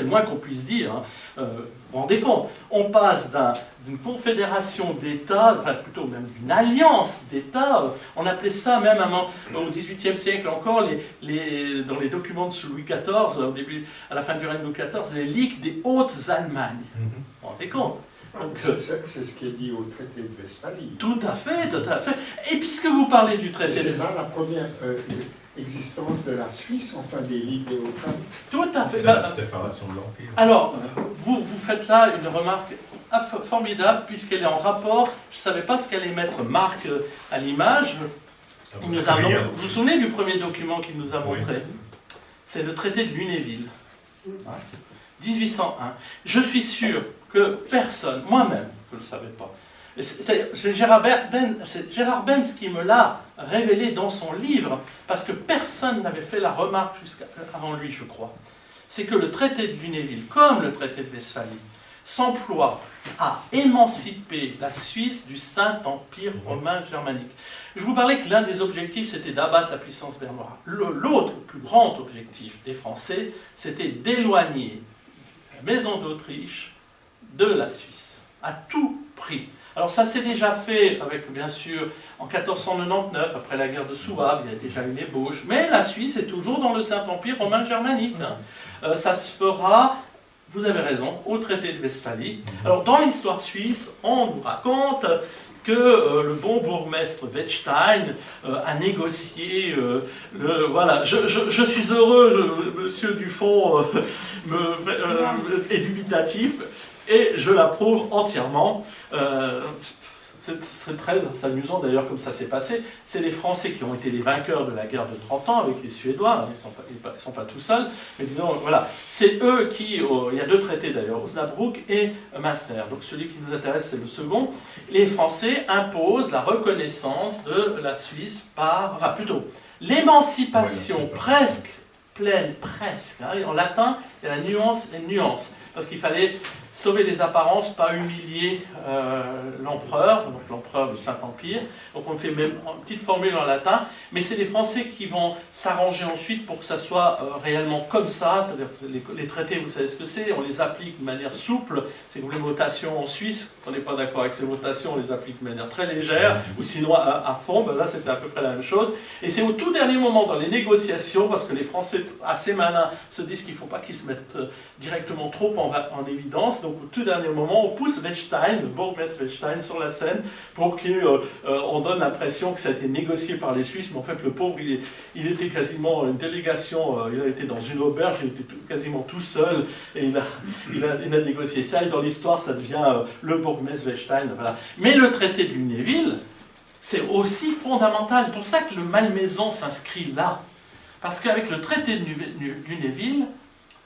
le moins qu'on puisse dire, hein. Vous vous rendez compte, on passe d'une confédération d'États, enfin plutôt même d'une alliance d'États, on appelait ça même au XVIIIe siècle encore, dans les documents de sous Louis XIV, à la fin du règne de Louis XIV, les ligues des Hautes-Allemagne. Vous vous rendez compte? C'est ce qui est dit au traité de Westphalie. Tout à fait, tout à fait. Et puisque vous parlez du traité... C'est là la première existence de la Suisse, enfin des ligues des Hautes-Alpes. Tout à fait. C'est la séparation de l'Empire. Alors, vous faites là une remarque formidable, puisqu'elle est en rapport, je ne savais pas ce qu'allait mettre Marc à l'image. Vous vous souvenez du premier document qu'il nous a montré? C'est le traité de Lunéville, 1801. Je suis sûr que personne, moi-même, je ne le savais pas, c'est Gérard Benz qui me l'a révélé dans son livre, parce que personne n'avait fait la remarque avant lui, je crois. C'est que le traité de Lunéville, comme le traité de Westphalie, s'emploie à émanciper la Suisse du Saint-Empire romain germanique. Je vous parlais que l'un des objectifs, c'était d'abattre la puissance bernoise. L'autre, plus grand objectif des Français, c'était d'éloigner la maison d'Autriche de la Suisse, à tout prix. Alors ça s'est déjà fait avec, bien sûr, en 1499, après la guerre de Souabe, il y a déjà une ébauche, mais la Suisse est toujours dans le Saint-Empire romain germanique. Hein. Ça se fera, vous avez raison, au traité de Westphalie. Alors dans l'histoire suisse, on nous raconte que le bon bourgmestre Wettstein a négocié voilà, je suis heureux, monsieur Dufont est dubitatif, et je l'approuve entièrement. Ce serait très amusant d'ailleurs comme ça s'est passé. C'est les Français qui ont été les vainqueurs de la guerre de 30 ans avec les Suédois, ils ne sont pas tout seuls, mais disons, voilà, c'est eux qui, il y a deux traités d'ailleurs, Osnabrück et Münster, donc celui qui nous intéresse c'est le second. Les Français imposent la reconnaissance de la Suisse enfin plutôt, l'émancipation presque pleine, presque, hein, en latin il y a la nuance et nuance, parce qu'il fallait sauver les apparences, pas humilier l'empereur, donc l'empereur du Saint-Empire. Donc on fait même une petite formule en latin, mais c'est les Français qui vont s'arranger ensuite pour que ça soit réellement comme ça, c'est-à-dire que les traités, vous savez ce que c'est, on les applique de manière souple, c'est comme les votations en Suisse, quand on n'est pas d'accord avec ces votations, on les applique de manière très légère, ou sinon à fond, ben là c'était à peu près la même chose. Et c'est au tout dernier moment dans les négociations, parce que les Français assez malins se disent qu'il ne faut pas qu'ils se mettent directement trop en évidence. Donc au tout dernier moment, on pousse Wettstein, le bourgmestre Wettstein, sur la scène pour qu'on donne l'impression que ça a été négocié par les Suisses, mais en fait le pauvre, il était quasiment une délégation, il a été dans une auberge, il était quasiment tout seul, et il a négocié ça, et dans l'histoire ça devient le bourgmestre Wettstein. Voilà. Mais le traité de Lunéville, c'est aussi fondamental. C'est pour ça que le Malmaison s'inscrit là. Parce qu'avec le traité de Lunéville,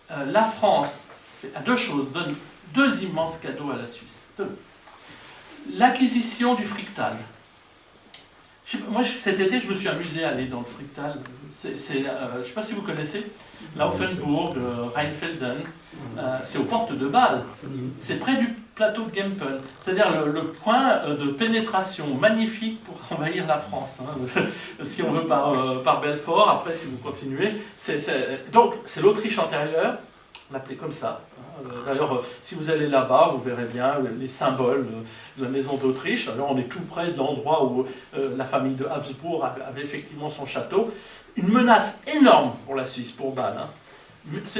la France fait deux choses, donne deux immenses cadeaux à la Suisse. L'acquisition du Fricktal. Moi, cet été, je me suis amusé à aller dans le Fricktal. Je ne sais pas si vous connaissez, Laufenburg, Rheinfelden. C'est aux portes de Bâle. C'est près du plateau de Gempel. C'est-à-dire le point de pénétration magnifique pour envahir la France. Hein. Si on veut par Belfort, après, si vous continuez. Donc, c'est l'Autriche antérieure. On l'appelait comme ça. D'ailleurs, si vous allez là-bas, vous verrez bien les symboles de la maison d'Autriche. Alors, on est tout près de l'endroit où la famille de Habsbourg avait effectivement son château. Une menace énorme pour la Suisse, pour Bâle. Hein.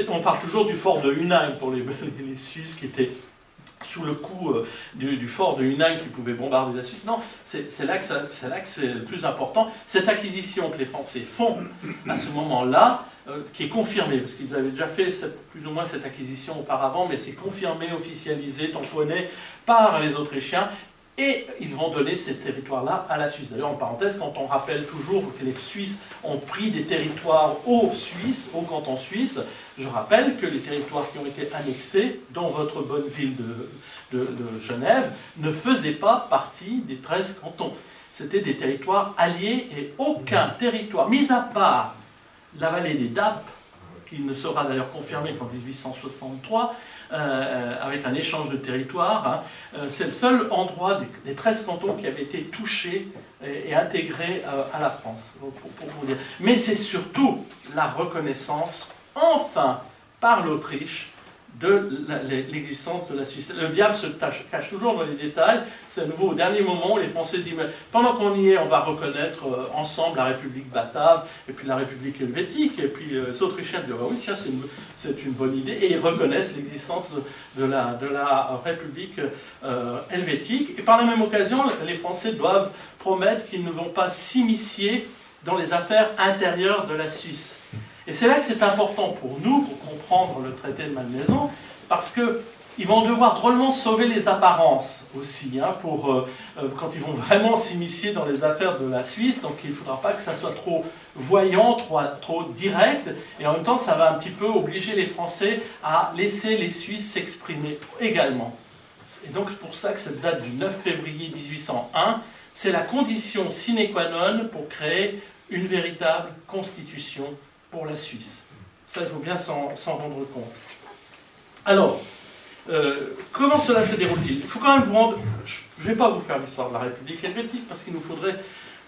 On parle toujours du fort de Huningue pour les Suisses qui étaient sous le coup du fort de Huningue qui pouvait bombarder la Suisse. Non, c'est là que c'est le plus important. Cette acquisition que les Français font à ce moment-là, qui est confirmée, parce qu'ils avaient déjà fait plus ou moins cette acquisition auparavant, mais c'est confirmé, officialisé, tamponné par les Autrichiens, et ils vont donner ces territoires-là à la Suisse. D'ailleurs, en parenthèse, quand on rappelle toujours que les Suisses ont pris des territoires aux Suisses, au canton suisse, je rappelle que les territoires qui ont été annexés dans votre bonne ville de Genève ne faisaient pas partie des 13 cantons. C'était des territoires alliés et aucun territoire, mis à part la vallée des Dappes, qui ne sera d'ailleurs confirmée qu'en 1863, avec un échange de territoire, hein, c'est le seul endroit des 13 cantons qui avait été touché et intégré à la France, pour vous dire. Mais c'est surtout la reconnaissance, enfin, par l'Autriche, de l'existence de la Suisse. Le diable se cache toujours dans les détails. C'est à nouveau au dernier moment où les Français disent mais pendant qu'on y est, on va reconnaître ensemble la République batave et puis la République helvétique. Et puis les Autrichiens disent oui, tiens, c'est une bonne idée. Et ils reconnaissent l'existence de la République helvétique. Et par la même occasion, les Français doivent promettre qu'ils ne vont pas s'immiscer dans les affaires intérieures de la Suisse. Et c'est là que c'est important pour nous, pour comprendre le traité de Malmaison, parce qu'ils vont devoir drôlement sauver les apparences aussi, hein, quand ils vont vraiment s'immiscer dans les affaires de la Suisse. Donc il ne faudra pas que ça soit trop voyant, trop direct, et en même temps ça va un petit peu obliger les Français à laisser les Suisses s'exprimer également. Et donc c'est pour ça que cette date du 9 février 1801, c'est la condition sine qua non pour créer une véritable constitution pour la Suisse. Ça, il faut bien s'en rendre compte. Alors, comment cela se déroule-t-il? Il faut quand même vous rendre... Je ne vais pas vous faire l'histoire de la République helvétique, parce qu'il nous faudrait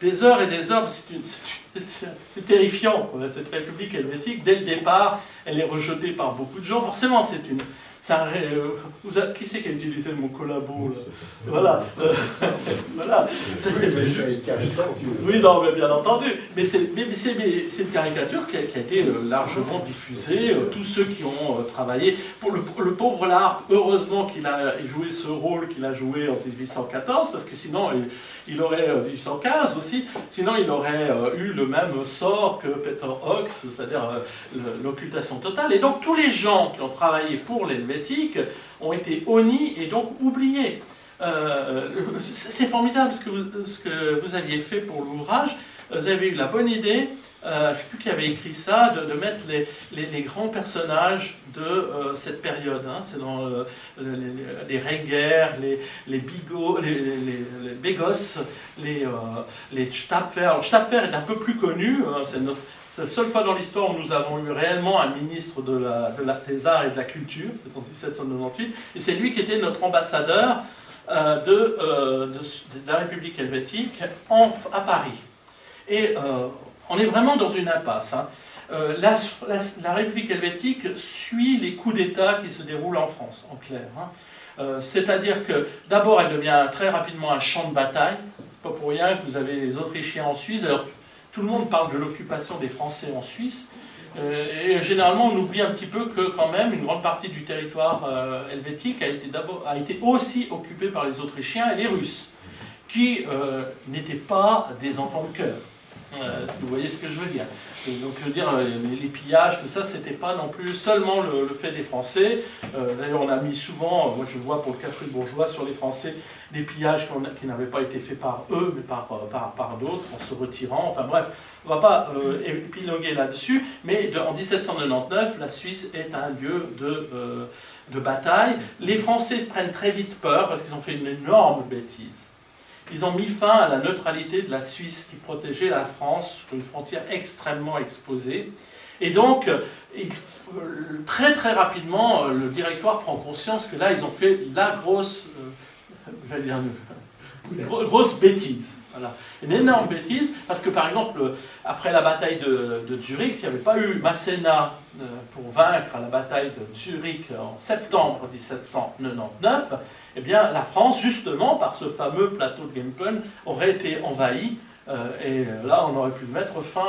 des heures et des heures. C'est terrifiant, cette République helvétique. Dès le départ, elle est rejetée par beaucoup de gens. Forcément, c'est une... Qui c'est qui a utilisé le mot collabo là? Voilà. Voilà. Oui, non, mais bien entendu. Mais c'est une caricature qui a été largement diffusée. Tous ceux qui ont travaillé. Pour le pauvre Larpe, heureusement qu'il a joué ce rôle qu'il a joué en 1814, parce que sinon, il aurait, en 1815 aussi, sinon il aurait eu le même sort que Peter Hawks, c'est-à-dire l'occultation totale. Et donc tous les gens qui ont travaillé pour l'helvétique ont été honnis et donc oubliés. C'est formidable ce que vous aviez fait pour l'ouvrage. Vous avez eu la bonne idée, je ne sais plus qui avait écrit ça, de mettre les grands personnages de cette période. Hein. C'est dans les Renger, les Bigot, les Begos, les Stapfer. Alors, Stapfer est un peu plus connu, c'est la seule fois dans l'histoire où nous avons eu réellement un ministre des Arts et de la Culture, c'est en 1798, et c'est lui qui était notre ambassadeur de la République helvétique à Paris. Et on est vraiment dans une impasse. Hein. La République helvétique suit les coups d'État qui se déroulent en France, en clair. Hein. C'est-à-dire que d'abord elle devient très rapidement un champ de bataille. C'est pas pour rien que vous avez les Autrichiens en Suisse. Alors, tout le monde parle de l'occupation des Français en Suisse, et généralement on oublie un petit peu que quand même une grande partie du territoire helvétique a été aussi occupée par les Autrichiens et les Russes, qui n'étaient pas des enfants de cœur. Vous voyez ce que je veux dire. Et donc, je veux dire, les pillages, tout ça, c'était pas non plus seulement le fait des Français. D'ailleurs, on a mis souvent, moi je le vois pour le cas fribourgeois, sur les Français, des pillages qui n'avaient pas été faits par eux, mais par d'autres, en se retirant. Enfin bref, on ne va pas épiloguer là-dessus, mais en 1799, la Suisse est un lieu de bataille. Les Français prennent très vite peur parce qu'ils ont fait une énorme bêtise. Ils ont mis fin à la neutralité de la Suisse qui protégeait la France sur une frontière extrêmement exposée. Et donc, très très rapidement, le directoire prend conscience que là, ils ont fait la grosse bêtise. Voilà. Une énorme bêtise, parce que par exemple, après la bataille de Zurich, s'il n'y avait pas eu Masséna pour vaincre la bataille de Zurich en septembre 1799, eh bien la France, justement, par ce fameux plateau de Gempen, aurait été envahie, et là on aurait pu mettre fin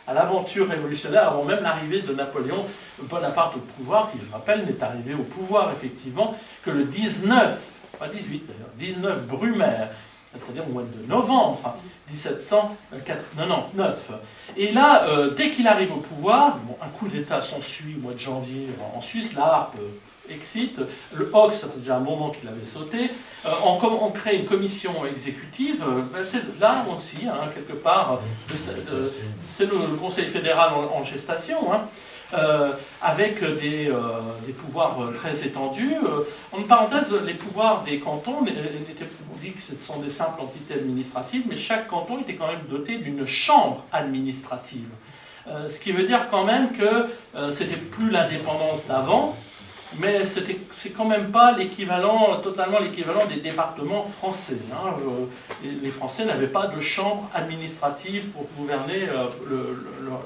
à l'aventure révolutionnaire avant même l'arrivée de Napoléon Bonaparte au pouvoir, qui, je rappelle, n'est arrivé au pouvoir effectivement que le 19, pas 18 d'ailleurs, 19 Brumaire, c'est-à-dire au mois de novembre 1799. Et là, dès qu'il arrive au pouvoir, bon, un coup d'État s'ensuit au mois de janvier en Suisse, la harpe excite, le Hoc, ça fait déjà un moment qu'il avait sauté, on crée une commission exécutive, c'est là aussi, quelque part, c'est le Conseil fédéral en gestation, avec des pouvoirs très étendus. En parenthèse, les pouvoirs des cantons, on dit que ce sont des simples entités administratives, mais chaque canton était quand même doté d'une chambre administrative. Ce qui veut dire quand même que c'était plus l'indépendance d'avant, mais c'est quand même pas totalement l'équivalent des départements français. Les Français n'avaient pas de chambre administrative pour gouverner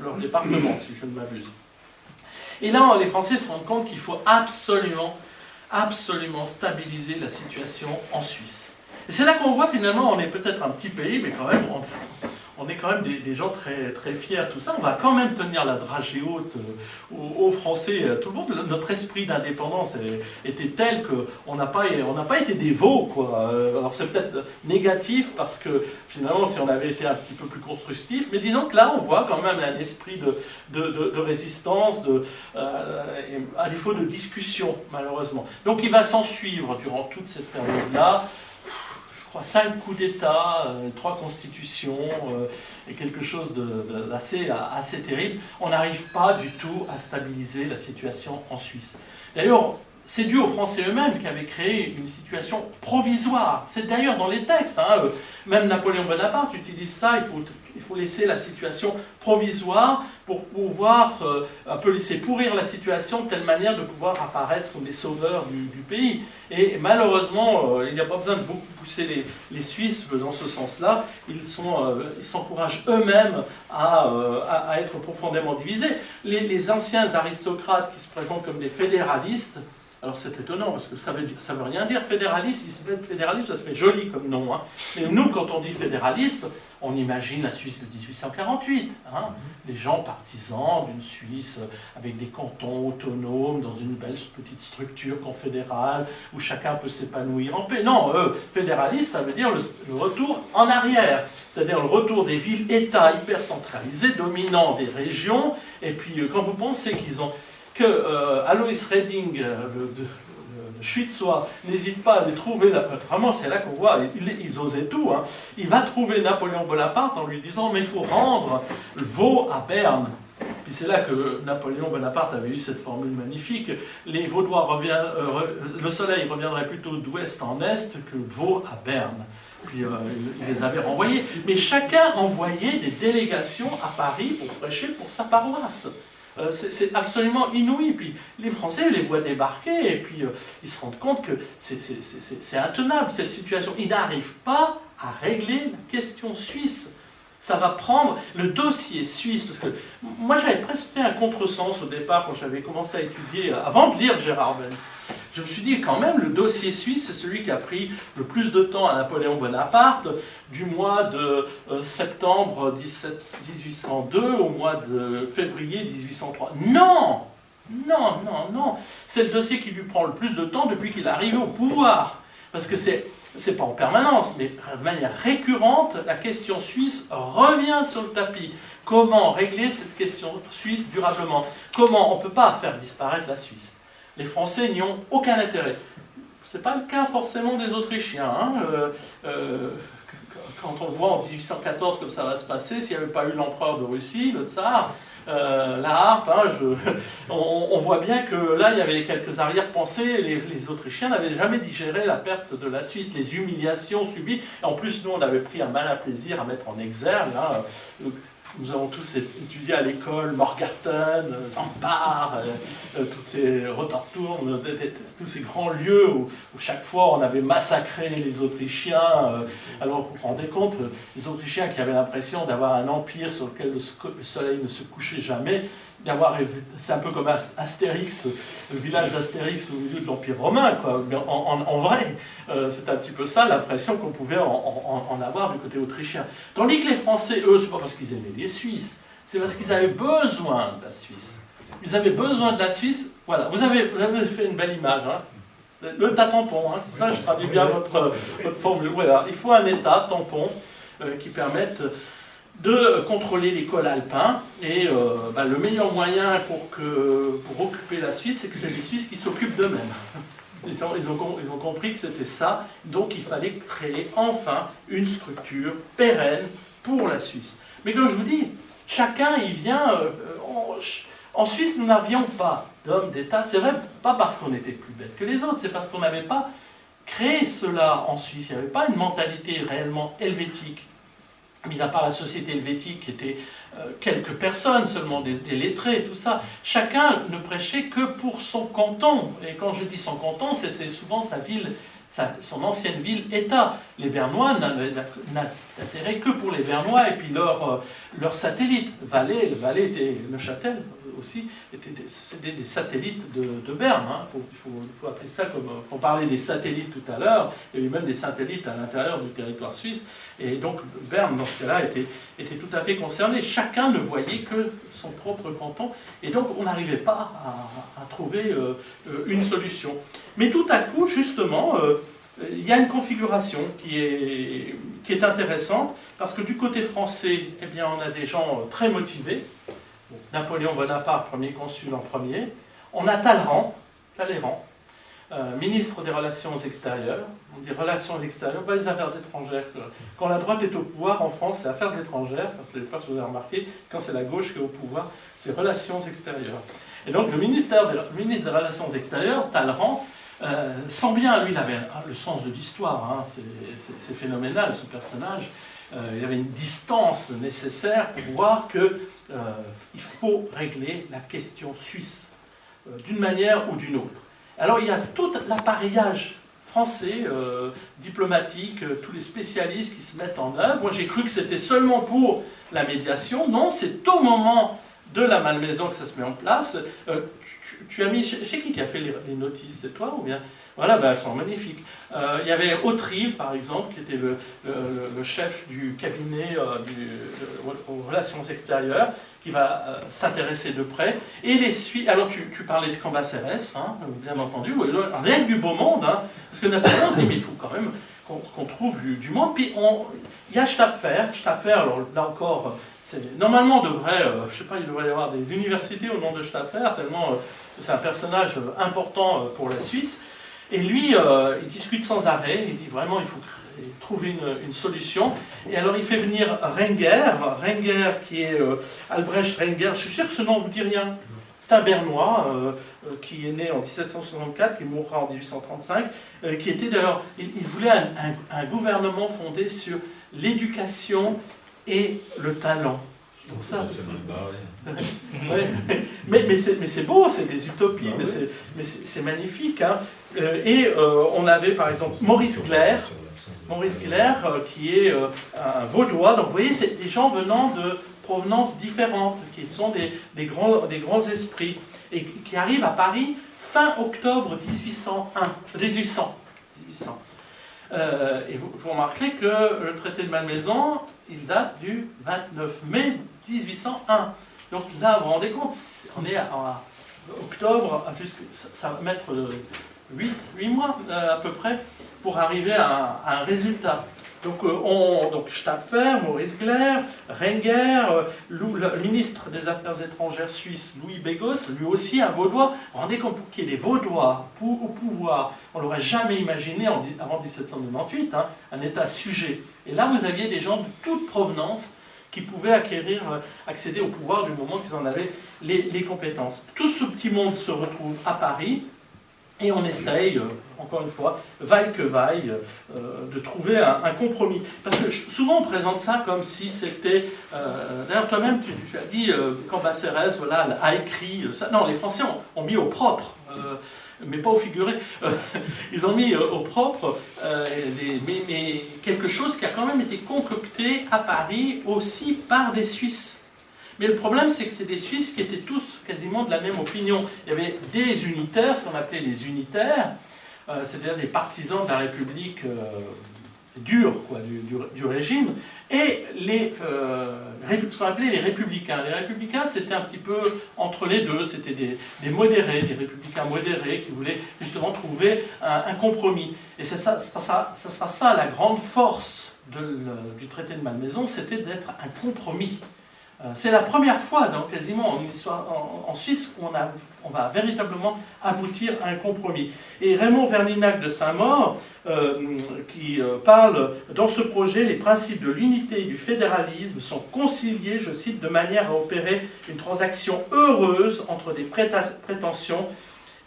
leur département, si je ne m'abuse. Et là, les Français se rendent compte qu'il faut absolument stabiliser la situation en Suisse. Et c'est là qu'on voit finalement, on est peut-être un petit pays, mais quand même, on est quand même des gens très, très fiers de tout ça. On va quand même tenir la dragée haute aux Français, tout le monde. Notre esprit d'indépendance était tel qu'on n'a pas été des veaux, quoi. Alors c'est peut-être négatif parce que finalement, si on avait été un petit peu plus constructif, mais disons que là, on voit quand même un esprit de résistance, à défaut de discussion, malheureusement. Donc il va s'en suivre durant toute cette période-là. 5 coups d'État, 3 constitutions, et quelque chose assez terrible. On n'arrive pas du tout à stabiliser la situation en Suisse. D'ailleurs, c'est dû aux Français eux-mêmes qui avaient créé une situation provisoire. C'est d'ailleurs dans les textes, même Napoléon Bonaparte utilise ça, il faut laisser la situation provisoire pour pouvoir un peu laisser pourrir la situation de telle manière de pouvoir apparaître comme des sauveurs du pays. Et malheureusement, il n'y a pas besoin de beaucoup pousser les Suisses dans ce sens-là. Ils s'encouragent eux-mêmes à être profondément divisés. Les anciens aristocrates qui se présentent comme des fédéralistes, alors c'est étonnant parce que ça veut rien dire fédéraliste, fédéraliste ça se fait joli comme nom. Mais nous, quand on dit fédéraliste, on imagine la Suisse de 1848. Les gens partisans d'une Suisse avec des cantons autonomes dans une belle petite structure confédérale où chacun peut s'épanouir en paix. Non, fédéraliste, ça veut dire le retour en arrière, c'est-à-dire le retour des villes-États hyper centralisées, dominant des régions. Et puis quand vous pensez que Alois Reding, le Schwyzois, n'hésite pas à les trouver, vraiment c'est là qu'on voit, ils osaient tout, il va trouver Napoléon Bonaparte en lui disant mais il faut rendre Vaud à Berne. Puis c'est là que Napoléon Bonaparte avait eu cette formule magnifique, les Vaudois le soleil reviendrait plutôt d'ouest en est que Vaud à Berne. Puis il les avait renvoyés, mais chacun envoyait des délégations à Paris pour prêcher pour sa paroisse. C'est absolument inouï. Puis les Français les voient débarquer et puis ils se rendent compte que c'est intenable cette situation. Ils n'arrivent pas à régler la question suisse. Ça va prendre le dossier suisse, parce que moi j'avais presque fait un contresens au départ quand j'avais commencé à étudier, avant de lire Gérard Benz. Je me suis dit quand même le dossier suisse c'est celui qui a pris le plus de temps à Napoléon Bonaparte, du mois de septembre 1802 au mois de février 1803. Non, c'est le dossier qui lui prend le plus de temps depuis qu'il est arrivé au pouvoir, parce que c'est c'est pas en permanence, mais de manière récurrente, la question suisse revient sur le tapis. Comment régler cette question suisse durablement? Comment? On ne peut pas faire disparaître la Suisse. Les Français n'y ont aucun intérêt. Ce n'est pas le cas forcément des Autrichiens. Quand on voit en 1814 comme ça va se passer, s'il n'y avait pas eu l'empereur de Russie, le tsar, la harpe, on voit bien que là il y avait quelques arrière-pensées. Les Autrichiens n'avaient jamais digéré la perte de la Suisse, les humiliations subies. Et en plus, nous on avait pris un malin plaisir à mettre en exergue. Nous avons tous étudié à l'école Morgarten, Zampar, toutes ces Rotorturm, tous ces grands lieux où chaque fois on avait massacré les Autrichiens. Alors vous vous rendez compte, les Autrichiens qui avaient l'impression d'avoir un empire sur lequel le soleil ne se couchait jamais, c'est un peu comme Astérix, le village d'Astérix au milieu de l'Empire romain, quoi. En vrai, c'est un petit peu ça l'impression qu'on pouvait en avoir du côté autrichien. Tandis que les Français, eux, c'est pas parce qu'ils aimaient les Suisses, c'est parce qu'ils avaient besoin de la Suisse. Ils avaient besoin de la Suisse. Voilà, vous avez fait une belle image, hein. Le tas tampon, hein, c'est ça, je traduis bien votre formule. Voilà, il faut un état tampon qui permette de contrôler les cols alpins, et le meilleur moyen pour occuper la Suisse, c'est que c'est les Suisses qui s'occupent d'eux-mêmes. Ils ont compris que c'était ça, donc il fallait créer enfin une structure pérenne pour la Suisse. Mais comme je vous dis, chacun y vient. En Suisse, nous n'avions pas d'hommes d'État, c'est vrai, pas parce qu'on était plus bêtes que les autres, c'est parce qu'on n'avait pas créé cela en Suisse, il n'y avait pas une mentalité réellement helvétique. Mis à part la société helvétique qui était quelques personnes seulement, des lettrés, tout ça, chacun ne prêchait que pour son canton. Et quand je dis son canton, c'est souvent sa ville, son ancienne ville-État. Les Bernois n'avaient d'intérêt que pour les Bernois et puis leurs satellites. Valais était Neuchâtel aussi, c'était des satellites de Berne. Hein. Il faut appeler ça comme on parlait des satellites tout à l'heure. Il y avait même des satellites à l'intérieur du territoire suisse. Et donc Berne, dans ce cas-là, était tout à fait concerné. Chacun ne voyait que son propre canton. Et donc on n'arrivait pas à trouver une solution. Mais tout à coup, justement, il y a une configuration qui est intéressante, parce que du côté français, eh bien, on a des gens très motivés. Napoléon Bonaparte, premier consul en premier. On a Talleyrand, ministre des Relations extérieures. On dit Relations extérieures, pas les affaires étrangères. Quand la droite est au pouvoir en France, c'est affaires étrangères. Je ne sais pas si vous avez remarqué, quand c'est la gauche qui est au pouvoir, c'est Relations extérieures. Et donc le ministre des Relations extérieures, Talleyrand, sent bien, lui, il avait le sens de l'histoire, hein, c'est phénoménal ce personnage. Il avait une distance nécessaire pour voir qu'il faut régler la question suisse d'une manière ou d'une autre. Alors il y a tout l'appareillage français, diplomatique, tous les spécialistes qui se mettent en œuvre. Moi j'ai cru que c'était seulement pour la médiation. Non, c'est au moment de la malmaison que ça se met en place. Tu as mis, c'est qui a fait les notices? C'est toi ou bien? Voilà, elles sont magnifiques. Il y avait Autrive, par exemple, qui était le chef du cabinet aux relations extérieures, qui va s'intéresser de près. Et les Suisses, alors tu parlais de Cambacérès, hein, bien entendu, rien que du beau monde, hein, parce que Napoléon se dit, mais il faut quand même qu'on trouve du monde. Puis il y a Stapfer, alors là encore, normalement on devrait, je sais pas, il devrait y avoir des universités au nom de Stapfer, tellement c'est un personnage important pour la Suisse. Et lui, il discute sans arrêt, il dit vraiment il faut trouver une solution. Et alors il fait venir Renger qui est Albrecht Renger, je suis sûr que ce nom ne vous dit rien. C'est un Bernois qui est né en 1764, qui mourra en 1835, qui était d'ailleurs, il voulait un gouvernement fondé sur l'éducation et le talent. Donc ça, ouais. Mais c'est beau, c'est des utopies, mais c'est magnifique. Hein. Et on avait par exemple Maurice Glaire, qui est un Vaudois. Donc vous voyez, c'est des gens venant de provenances différentes, qui sont des grands esprits, et qui arrivent à Paris fin octobre 1800. Et vous remarquerez que le traité de Malmaison, il date du 29 mai 1801. Donc là, vous vous rendez compte, on est à octobre, ça va mettre 8 mois à peu près. pour arriver à un résultat. Donc Stapfer, Maurice Gleyre, Renger, le ministre des Affaires étrangères suisse, Louis Begos, lui aussi un Vaudois. Vous vous rendez compte, pour qu'il y ait des Vaudois au pouvoir, on ne l'aurait jamais imaginé avant 1798, hein, un État sujet. Et là, vous aviez des gens de toute provenance qui pouvaient accéder au pouvoir du moment qu'ils en avaient les compétences. Tout ce petit monde se retrouve à Paris, et on essaye, encore une fois, vaille que vaille, de trouver un compromis. Parce que souvent on présente ça comme si c'était... D'ailleurs toi-même tu as dit, Cambacérès voilà, a écrit ça. Non, les Français ont mis au propre, mais pas au figuré. Ils ont mis au propre mais quelque chose qui a quand même été concocté à Paris aussi par des Suisses. Mais le problème, c'est que c'est des Suisses qui étaient tous quasiment de la même opinion. Il y avait des unitaires, ce qu'on appelait les unitaires, c'est-à-dire des partisans de la République dure, quoi, du régime, et ce qu'on appelait les républicains. Les républicains, c'était un petit peu entre les deux, c'était des modérés, des républicains modérés qui voulaient justement trouver un compromis. Et ça sera ça la grande force du traité de Malmaison, c'était d'être un compromis. C'est la première fois, quasiment en Suisse, où on va véritablement aboutir à un compromis. Et Raymond Verninac de Saint-Maur, qui parle, dans ce projet, les principes de l'unité et du fédéralisme sont conciliés, je cite, de manière à opérer une transaction heureuse entre des prétentions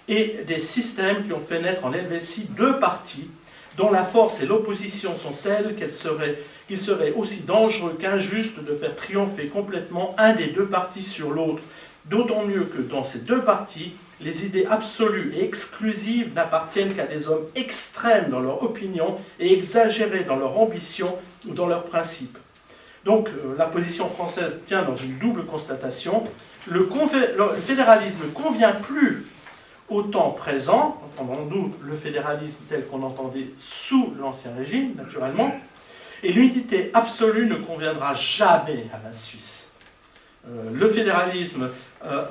et des systèmes qui ont fait naître en Helvétie deux partis, dont la force et l'opposition sont telles qu'il serait aussi dangereux qu'injuste de faire triompher complètement un des deux partis sur l'autre, d'autant mieux que dans ces deux partis, les idées absolues et exclusives n'appartiennent qu'à des hommes extrêmes dans leur opinion et exagérés dans leur ambition ou dans leurs principes. Donc la position française tient dans une double constatation. Le fédéralisme ne convient plus au temps présent, entendons-nous le fédéralisme tel qu'on entendait sous l'Ancien Régime, naturellement, et l'unité absolue ne conviendra jamais à la Suisse. Le fédéralisme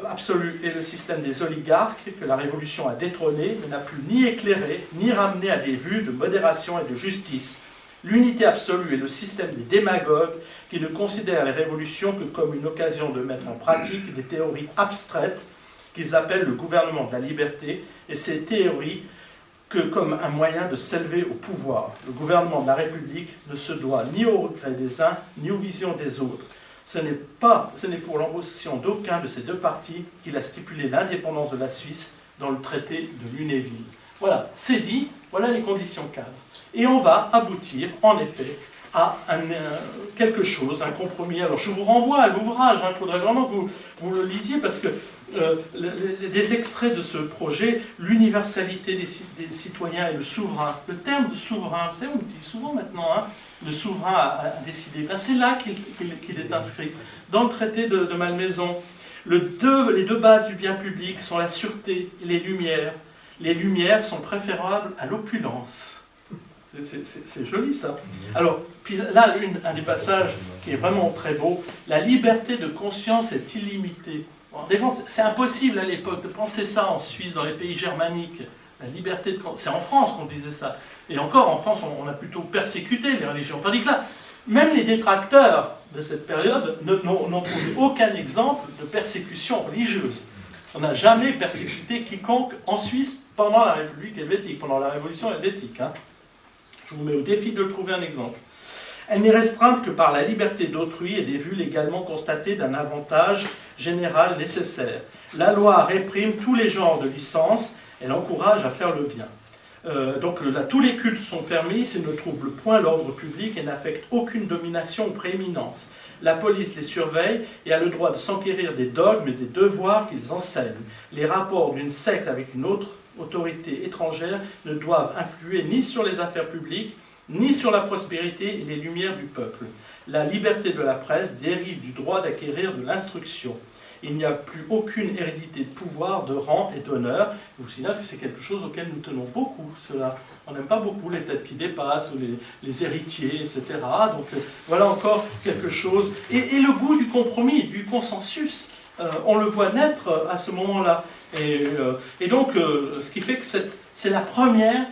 absolu est le système des oligarques que la Révolution a détrôné, mais n'a pu ni éclairer, ni ramener à des vues de modération et de justice. L'unité absolue est le système des démagogues qui ne considèrent les révolutions que comme une occasion de mettre en pratique des théories abstraites qu'ils appellent le gouvernement de la liberté, et ces théories que comme un moyen de s'élever au pouvoir. Le gouvernement de la République ne se doit ni au regret des uns, ni aux visions des autres. Ce n'est pour l'ambition d'aucun de ces deux partis qu'il a stipulé l'indépendance de la Suisse dans le traité de Lunéville. Voilà, c'est dit, voilà les conditions cadres. Et on va aboutir, en effet, à quelque chose, un compromis. Alors je vous renvoie à l'ouvrage, il faudrait vraiment que vous le lisiez, parce que des extraits de ce projet, l'universalité des citoyens et le souverain. Le terme de souverain, vous savez, on le dit souvent maintenant, hein, le souverain a décidé. Ben, c'est là qu'il est inscrit, dans le traité de Malmaison. Les deux bases du bien public sont la sûreté et les lumières. Les lumières sont préférables à l'opulence. C'est joli ça. Alors, puis là, un des passages qui est vraiment très beau, la liberté de conscience est illimitée. C'est impossible à l'époque de penser ça en Suisse, dans les pays germaniques. La liberté de conscience, c'est en France qu'on disait ça. Et encore, en France, on a plutôt persécuté les religions. Tandis que là, même les détracteurs de cette période n'ont trouvé aucun exemple de persécution religieuse. On n'a jamais persécuté quiconque en Suisse pendant la République helvétique, pendant la Révolution helvétique. Hein. Je vous mets au défi de trouver un exemple. Elle n'est restreinte que par la liberté d'autrui et des vues légalement constatées d'un avantage général nécessaire. La loi réprime tous les genres de licences, elle encourage à faire le bien. Donc là, tous les cultes sont permis s'ils ne troublent point l'ordre public et n'affectent aucune domination ou prééminence. La police les surveille et a le droit de s'enquérir des dogmes et des devoirs qu'ils enseignent. Les rapports d'une secte avec une autre autorité étrangère ne doivent influer ni sur les affaires publiques, ni sur la prospérité et les lumières du peuple. La liberté de la presse dérive du droit d'acquérir de l'instruction. Il n'y a plus aucune hérédité de pouvoir, de rang et d'honneur. Vous signalez que c'est quelque chose auquel nous tenons beaucoup, cela. On n'aime pas beaucoup les têtes qui dépassent, ou les héritiers, etc. Donc voilà encore quelque chose. Et le goût du compromis, du consensus, on le voit naître à ce moment-là. Et donc, ce qui fait que c'est la première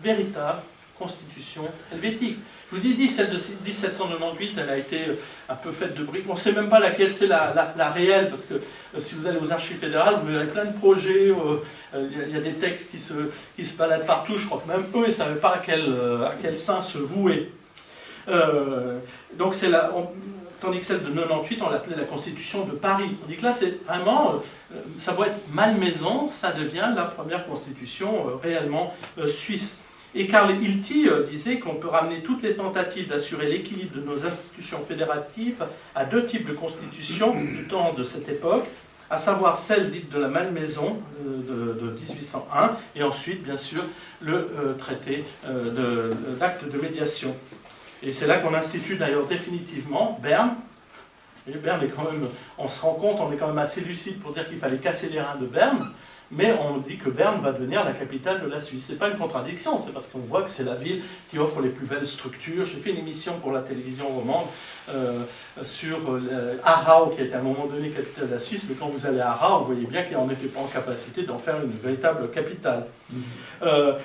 véritable constitution helvétique. Je vous dis, celle de 1798, elle a été un peu faite de briques. On ne sait même pas laquelle c'est la réelle, parce que si vous allez aux archives fédérales, vous avez plein de projets, il y a des textes qui se baladent partout, je crois que même eux, ils ne savaient pas à quel sein se vouer. Donc c'est tandis que celle de 98, on l'appelait la Constitution de Paris. On dit que là, c'est vraiment, ça doit être Malmaison, ça devient la première constitution réellement suisse. Et Karl Hilty disait qu'on peut ramener toutes les tentatives d'assurer l'équilibre de nos institutions fédératives à deux types de constitutions du temps de cette époque, à savoir celle dite de la Malmaison de 1801, et ensuite, bien sûr, le traité d'acte de médiation. Et c'est là qu'on institue d'ailleurs définitivement Berne. Et Berne est quand même, on se rend compte, on est quand même assez lucide pour dire qu'il fallait casser les reins de Berne, mais on dit que Berne va devenir la capitale de la Suisse. C'est pas une contradiction, c'est parce qu'on voit que c'est la ville qui offre les plus belles structures. J'ai fait une émission pour la télévision romande sur Aarau, qui a été à un moment donné capitale de la Suisse, mais quand vous allez à Aarau, vous voyez bien qu'on n'était pas en capacité d'en faire une véritable capitale.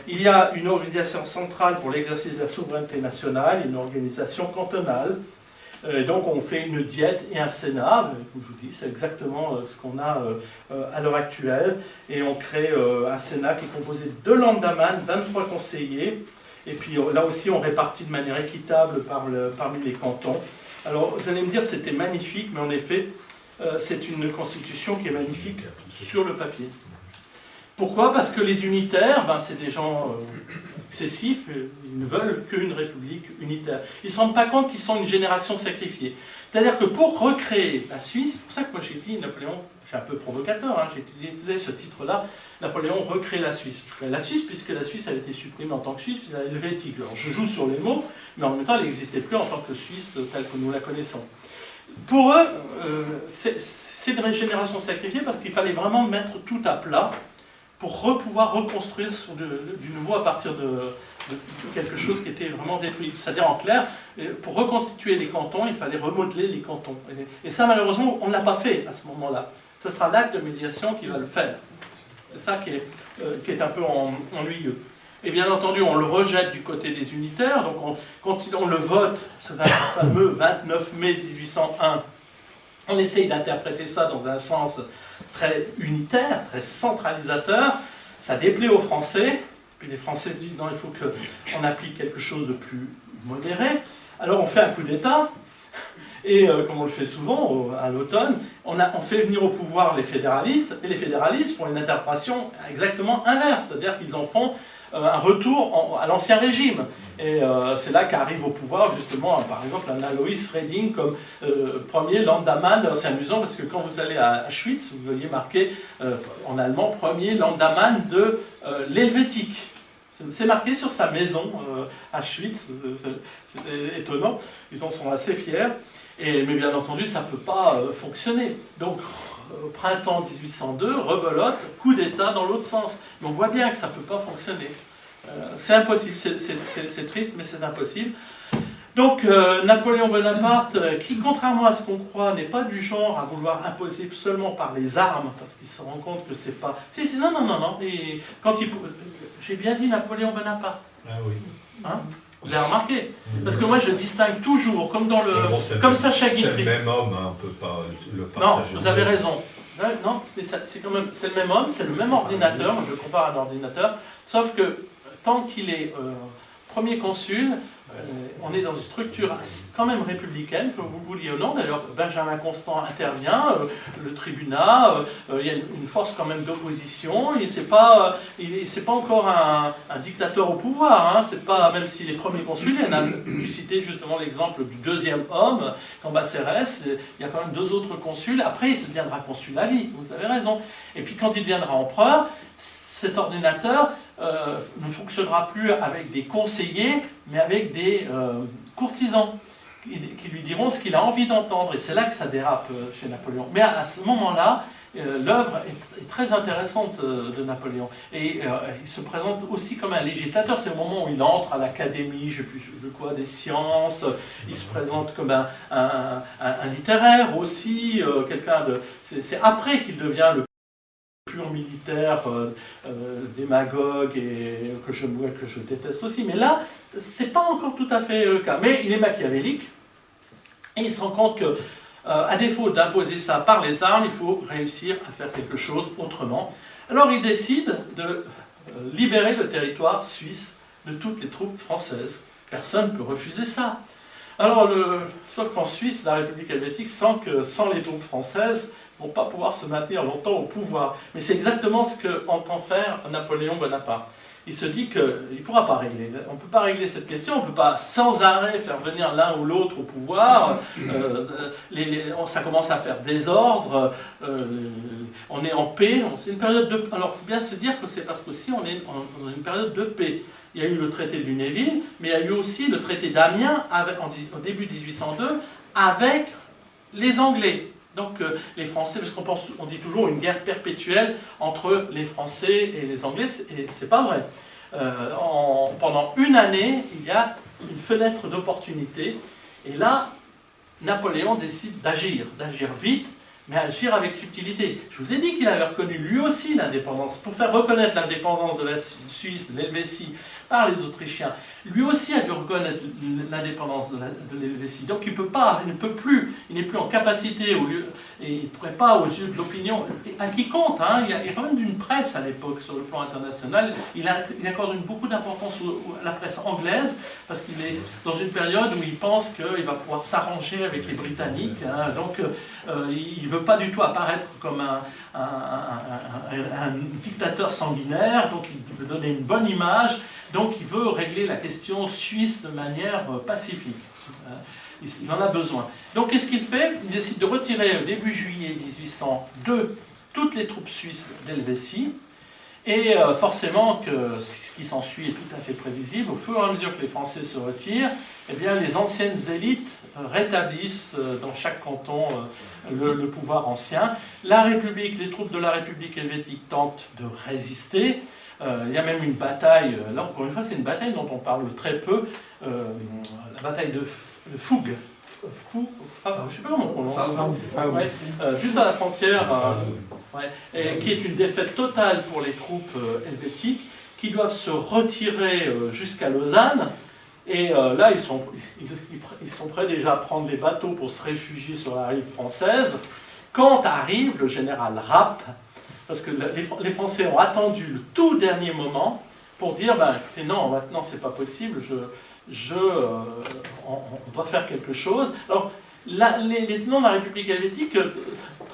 Il y a une organisation centrale pour l'exercice de la souveraineté nationale, une organisation cantonale. Donc on fait une diète et un sénat, comme je vous dis, c'est exactement ce qu'on a à l'heure actuelle, et on crée un sénat qui est composé de 2 landamman, 23 conseillers, et puis là aussi on répartit de manière équitable parmi les cantons. Alors vous allez me dire c'était magnifique, mais en effet c'est une constitution qui est magnifique sur le papier. Pourquoi? Parce que les unitaires, c'est des gens excessifs, ils ne veulent qu'une république unitaire. Ils ne se rendent pas compte qu'ils sont une génération sacrifiée. C'est-à-dire que pour recréer la Suisse, c'est pour ça que moi j'ai dit Napoléon, je suis un peu provocateur, j'ai utilisé ce titre-là, Napoléon recrée la Suisse. Je crée la Suisse puisque la Suisse avait été supprimée en tant que Suisse, puis elle a helvétique. Alors je joue sur les mots, mais en même temps elle n'existait plus en tant que Suisse telle que nous la connaissons. Pour eux, c'est une génération sacrifiée parce qu'il fallait vraiment mettre tout à plat pour pouvoir reconstruire du nouveau à partir de quelque chose qui était vraiment détruit. C'est-à-dire, en clair, pour reconstituer les cantons, il fallait remodeler les cantons. Et ça, malheureusement, on ne l'a pas fait à ce moment-là. Ce sera l'acte de médiation qui va le faire. C'est ça qui est un peu ennuyeux. Et bien entendu, on le rejette du côté des unitaires. Donc, quand on le vote, ce fameux 29 mai 1801, on essaye d'interpréter ça dans un sens très unitaire, très centralisateur. Ça déplaît aux Français. Puis les Français se disent non, il faut qu'on applique quelque chose de plus modéré. Alors on fait un coup d'État. Et comme on le fait souvent à l'automne, on fait venir au pouvoir les fédéralistes. Et les fédéralistes font une interprétation exactement inverse. C'est-à-dire qu'ils en font un retour à l'ancien régime. Et c'est là qu'arrive au pouvoir, justement, par exemple, un Alois Reding comme premier Landamman. C'est amusant parce que quand vous allez à Schwytz, vous voyez marqué en allemand premier Landamman de l'Helvétique. C'est marqué sur sa maison à Schwytz, c'est étonnant, ils en sont assez fiers. Mais bien entendu, ça ne peut pas fonctionner. Donc, au printemps 1802, rebelote, coup d'État dans l'autre sens. Mais on voit bien que ça ne peut pas fonctionner. C'est impossible, c'est triste, mais c'est impossible. Donc, Napoléon Bonaparte, qui, contrairement à ce qu'on croit, n'est pas du genre à vouloir imposer seulement par les armes, parce qu'il se rend compte que c'est pas... Non. Et quand j'ai bien dit Napoléon Bonaparte. Ah oui. Hein? Vous avez remarqué? Parce que moi, je distingue toujours, comme dans comme Sacha Guitry. C'est le même homme, on ne peut pas le partager. Non, vous avez raison. Non, c'est le même homme, c'est le même ordinateur, je compare à un ordinateur, sauf que tant qu'il est premier consul, on est dans une structure quand même républicaine, que vous le vouliez ou non. D'ailleurs, Benjamin Constant intervient, le tribunat, il y a une force quand même d'opposition. C'est pas encore un dictateur au pouvoir. Hein. C'est pas, même s'il est premier consul, il y en a pu citer justement l'exemple du deuxième homme, Cambacérès. Il y a quand même 2 autres consuls. Après, il deviendra consul à vie. Vous avez raison. Et puis quand il deviendra empereur, cet ordinateur ne fonctionnera plus avec des conseillers, mais avec des courtisans qui lui diront ce qu'il a envie d'entendre. Et c'est là que ça dérape chez Napoléon. Mais à ce moment-là, l'œuvre est très intéressante de Napoléon. Et il se présente aussi comme un législateur. C'est au moment où il entre à l'Académie, je ne sais plus de quoi, des sciences. Il se présente comme un littéraire aussi, quelqu'un de... C'est après qu'il devient le pur militaire, démagogue et que je déteste aussi. Mais là, c'est pas encore tout à fait le cas. Mais il est machiavélique et il se rend compte que, à défaut d'imposer ça par les armes, il faut réussir à faire quelque chose autrement. Alors il décide de libérer le territoire suisse de toutes les troupes françaises. Personne ne peut refuser ça. Alors, sauf qu'en Suisse, la République helvétique sent que sans les troupes françaises, ils ne vont pas pouvoir se maintenir longtemps au pouvoir. Mais c'est exactement ce qu'entend faire Napoléon Bonaparte. Il se dit qu'il ne pourra pas régler. On ne peut pas régler cette question, on ne peut pas sans arrêt faire venir l'un ou l'autre au pouvoir. Ça commence à faire désordre, on est en paix. C'est une période de... Alors, il faut bien se dire que c'est parce qu'aussi on est dans une période de paix. Il y a eu le traité de Lunéville, mais il y a eu aussi le traité d'Amiens au début 1802 avec les Anglais. Donc les Français, parce qu'on dit toujours une guerre perpétuelle entre les Français et les Anglais, et c'est pas vrai. Pendant une année, il y a une fenêtre d'opportunité, et là, Napoléon décide d'agir vite, mais agir avec subtilité. Je vous ai dit qu'il avait reconnu lui aussi l'indépendance. Pour faire reconnaître l'indépendance de la Suisse, de l'Helvétie, par les Autrichiens, lui aussi a dû reconnaître l'indépendance de l'Helvétie. Donc il n'est plus en capacité, et il ne pourrait pas, aux yeux de l'opinion, à qui compte, hein, il y a quand même une presse à l'époque sur le plan international, il accorde beaucoup d'importance à la presse anglaise, parce qu'il est dans une période où il pense qu'il va pouvoir s'arranger avec les Britanniques, hein, donc il ne veut pas du tout apparaître comme un dictateur sanguinaire, donc il veut donner une bonne image, donc il veut régler la question suisse de manière pacifique. Il en a besoin. Donc qu'est-ce qu'il fait? Il décide de retirer au début juillet 1802 toutes les troupes suisses d'Helvétie, et forcément, ce qui s'ensuit est tout à fait prévisible. Au fur et à mesure que les Français se retirent, eh bien, les anciennes élites rétablissent dans chaque canton le pouvoir ancien. Les troupes de la République helvétique tentent de résister. Il y a même une bataille, là encore une fois c'est une bataille dont on parle très peu, la bataille de Fougue. Je ne sais pas comment on prononce, juste à la frontière, qui est une défaite totale pour les troupes helvétiques, qui doivent se retirer jusqu'à Lausanne, et là ils sont prêts déjà à prendre les bateaux pour se réfugier sur la rive française, quand arrive le général Rapp, parce que les Français ont attendu le tout dernier moment pour dire, écoutez, non, maintenant c'est pas possible, on doit faire quelque chose. Alors, les tenants de la République helvétique,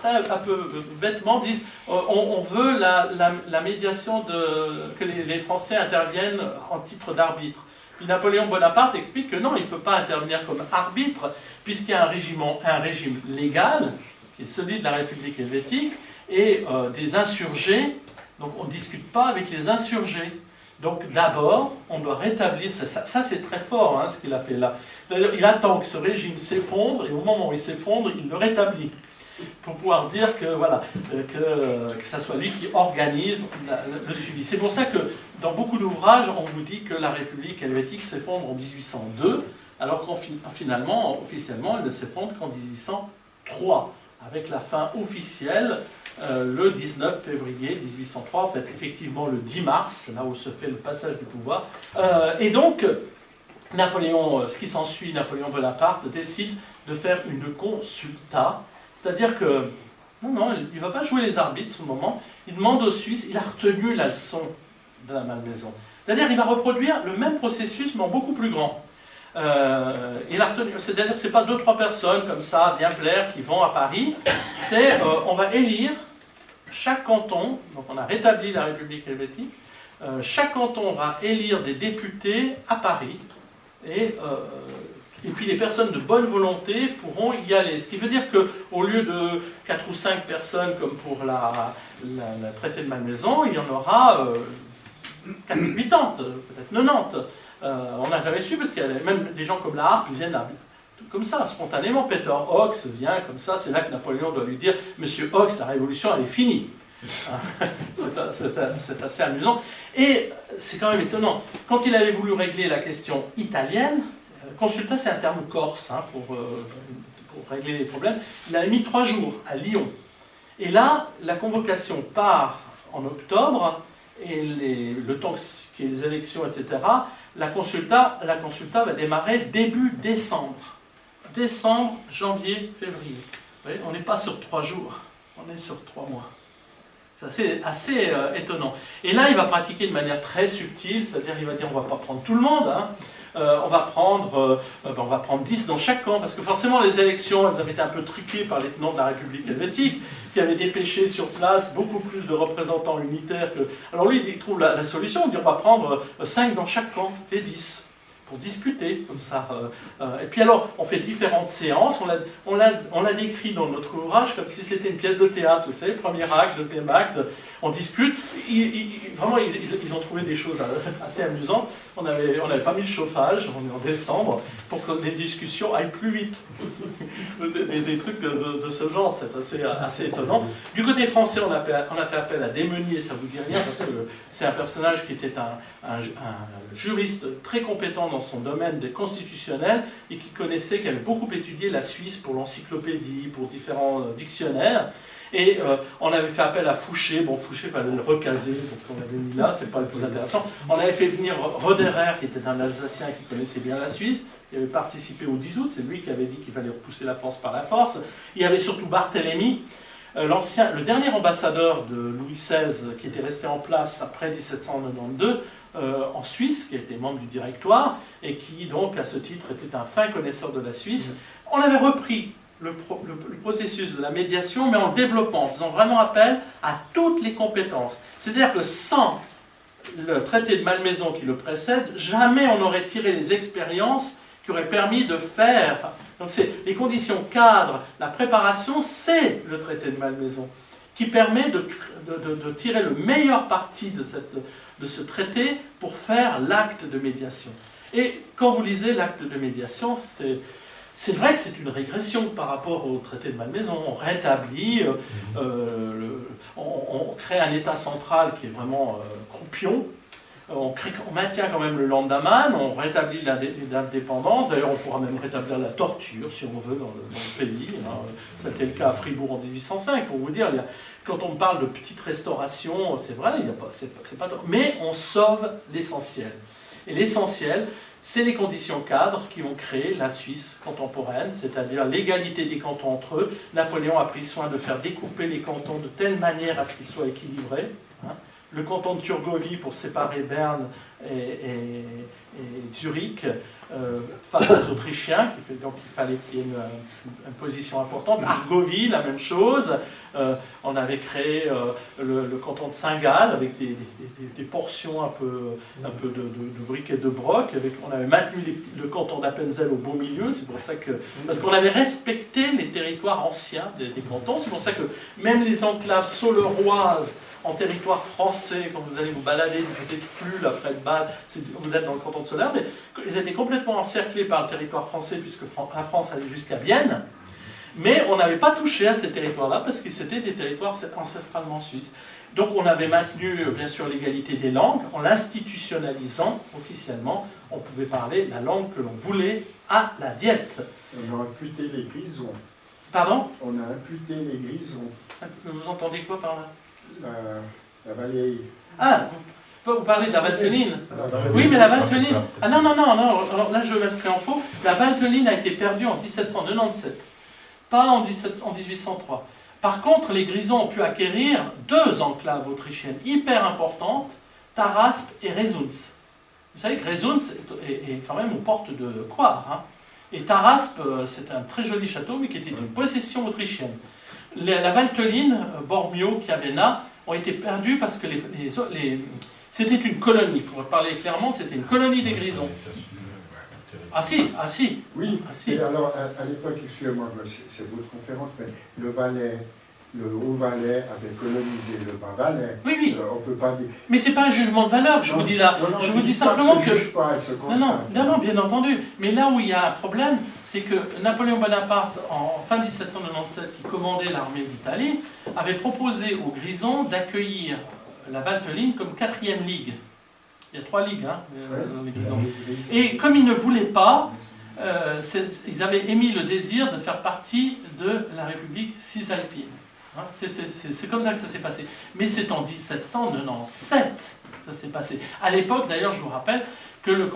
un peu bêtement, disent, on veut la médiation, que les Français interviennent en titre d'arbitre. Puis Napoléon Bonaparte explique que non, il ne peut pas intervenir comme arbitre, puisqu'il y a un régime légal, qui est celui de la République helvétique, et des insurgés, donc on ne discute pas avec les insurgés. Donc d'abord, on doit rétablir, ça c'est très fort, hein, ce qu'il a fait là. C'est-à-dire, il attend que ce régime s'effondre, et au moment où il s'effondre, il le rétablit. Pour pouvoir dire que, voilà, que ça soit lui qui organise le suivi. C'est pour ça que dans beaucoup d'ouvrages, on vous dit que la République helvétique s'effondre en 1802, alors qu'officiellement, elle ne s'effondre qu'en 1803, avec la fin officielle le 19 février 1803, en fait effectivement le 10 mars, là où se fait le passage du pouvoir. Et donc, Napoléon, ce qui s'ensuit, Napoléon Bonaparte décide de faire une consulta, c'est-à-dire que, non, il ne va pas jouer les arbitres ce moment, il demande aux Suisses, il a retenu la leçon de la Malmaison. C'est-à-dire qu'il va reproduire le même processus, mais en beaucoup plus grand. C'est-à-dire que ce n'est pas 2-3 personnes comme ça, bien plaire, qui vont à Paris, c'est on va élire chaque canton, donc on a rétabli la République helvétique, chaque canton va élire des députés à Paris, et puis les personnes de bonne volonté pourront y aller. Ce qui veut dire qu'au lieu de 4 ou 5 personnes comme pour la traité de Malmaison, il y en aura 80, peut-être 90. On n'a jamais su, parce qu'il y a même des gens comme la Harpe viennent comme ça, spontanément. Peter Hawks vient comme ça, c'est là que Napoléon doit lui dire « Monsieur Hawks, la révolution, elle est finie ». C'est assez amusant. Et c'est quand même étonnant. Quand il avait voulu régler la question italienne, consulta, c'est un terme corse, hein, pour régler les problèmes, il avait mis 3 jours à Lyon. Et là, la convocation part en octobre, et le temps qu'il y ait les élections, etc., la consulta va démarrer début décembre. Décembre, janvier, février. Vous voyez, on n'est pas sur 3 jours, on est sur 3 mois. C'est assez étonnant. Et là, il va pratiquer de manière très subtile, c'est-à-dire il va dire on ne va pas prendre tout le monde, hein. On va prendre 10 dans chaque camp, parce que forcément les élections, elles avaient été un peu truquées par les tenants de la République helvétique, qui avaient dépêché sur place beaucoup plus de représentants unitaires que... Alors lui, il trouve la solution, il dit on va prendre 5 dans chaque camp, ça fait 10. Pour discuter, comme ça. Et puis alors, on fait différentes séances, on l'a décrit dans notre ouvrage comme si c'était une pièce de théâtre, vous savez, premier acte, deuxième acte, on discute. Vraiment, ils ont trouvé des choses assez amusantes. On n'avait pas mis le chauffage, on est en décembre, pour que les discussions aillent plus vite. des trucs de ce genre, c'est assez étonnant. Du côté français, on a fait appel à Desmeuniers, ça vous dit rien, parce que c'est un personnage qui était un juriste très compétent dans son domaine des constitutionnels et qui avait beaucoup étudié la Suisse pour l'encyclopédie, pour différents dictionnaires. Et on avait fait appel à Fouché. Bon, Fouché, il fallait le recaser, donc on l'avait mis là, c'est pas le plus intéressant. On avait fait venir Roderer, qui était un Alsacien qui connaissait bien la Suisse, qui avait participé au 10 août, c'est lui qui avait dit qu'il fallait repousser la France par la force. Il y avait surtout Barthélemy, le dernier ambassadeur de Louis XVI, qui était resté en place après 1792, en Suisse, qui était membre du directoire, et qui donc, à ce titre, était un fin connaisseur de la Suisse. On avait repris le processus de la médiation, mais en le développant, en faisant vraiment appel à toutes les compétences. C'est-à-dire que sans le traité de Malmaison qui le précède, jamais on n'aurait tiré les expériences qui auraient permis de faire... Donc c'est les conditions cadres, la préparation, c'est le traité de Malmaison, qui permet de tirer le meilleur parti de ce traité pour faire l'acte de médiation. Et quand vous lisez l'acte de médiation, c'est vrai que c'est une régression par rapport au traité de Malmaison. On rétablit, on crée un État central qui est vraiment croupion, on maintient quand même le Landaman, on rétablit l'indépendance, d'ailleurs on pourra même rétablir la torture si on veut dans le pays. C'était le cas à Fribourg en 1805, pour vous dire, quand on parle de petite restauration, c'est vrai, c'est pas mais on sauve l'essentiel. Et l'essentiel, c'est les conditions cadres qui vont créer la Suisse contemporaine, c'est-à-dire l'égalité des cantons entre eux. Napoléon a pris soin de faire découper les cantons de telle manière à ce qu'ils soient équilibrés. Le canton de Turgovie pour séparer Berne et Zurich face aux Autrichiens, donc il fallait qu'il y ait une position importante. Argovie, la même chose. On avait créé le canton de Saint-Gall avec des portions un peu de briques et de broc. On avait maintenu le canton d'Appenzell au beau milieu, c'est pour ça que... Parce qu'on avait respecté les territoires anciens des cantons, c'est pour ça que même les enclaves sauleroises en territoire français, quand vous allez vous balader du côté de Flux, après de Bâle, vous êtes dans le canton de Soleure, mais ils étaient complètement encerclés par le territoire français, puisque la France allait jusqu'à Vienne, mais on n'avait pas touché à ces territoires-là, parce que c'était des territoires ancestralement suisses. Donc on avait maintenu, bien sûr, l'égalité des langues, en l'institutionnalisant officiellement, on pouvait parler la langue que l'on voulait à la diète. On a imputé les grisons. Pardon? On a imputé les grisons. Vous entendez quoi par là? La vallée. Ah, vous parlez de la Valteline. Oui, mais la Valteline... Ah non, alors là je m'inscris en faux. La Valteline a été perdue en 1797, pas en 1803. Par contre, les Grisons ont pu acquérir 2 enclaves autrichiennes hyper importantes, Tarasp et Resunz. Vous savez que Resunz est quand même aux portes de Coire. Hein. Et Tarasp, c'est un très joli château, mais qui était une possession autrichienne. La Valteline, Bormio, Chiavenna ont été perdus parce que c'était une colonie, pour parler clairement, c'était une colonie des Grisons. Ah si. Oui, ah, si. Et alors à l'époque, excusez-moi, c'est votre conférence, mais le Valais, le Haut-Valais avait colonisé le Bas-Valais. Oui. On peut pas dire... Mais c'est pas un jugement de valeur, je vous dis là. Je vous dis simplement que... Non, bien entendu. Mais là où il y a un problème, c'est que Napoléon Bonaparte, en fin 1797, qui commandait l'armée d'Italie, avait proposé aux Grisons d'accueillir la Valteline comme 4e ligue. Il y a 3 ligues, hein, les Grisons. Et comme ils ne voulaient pas, ils avaient émis le désir de faire partie de la République cisalpine. Hein, c'est comme ça que ça s'est passé. Mais c'est en 1797 que ça s'est passé. À l'époque, d'ailleurs, je vous rappelle que le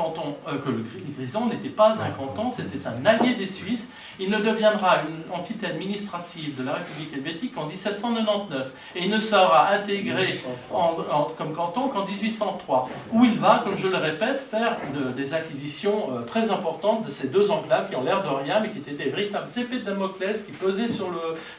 Grison n'était pas un canton, c'était un allié des Suisses. Il ne deviendra une entité administrative de la République helvétique qu'en 1799. Et il ne sera intégré comme canton qu'en 1803, où il va, comme je le répète, faire des acquisitions très importantes de ces deux enclaves qui ont l'air de rien, mais qui étaient des véritables épées de Damoclès qui pesaient sur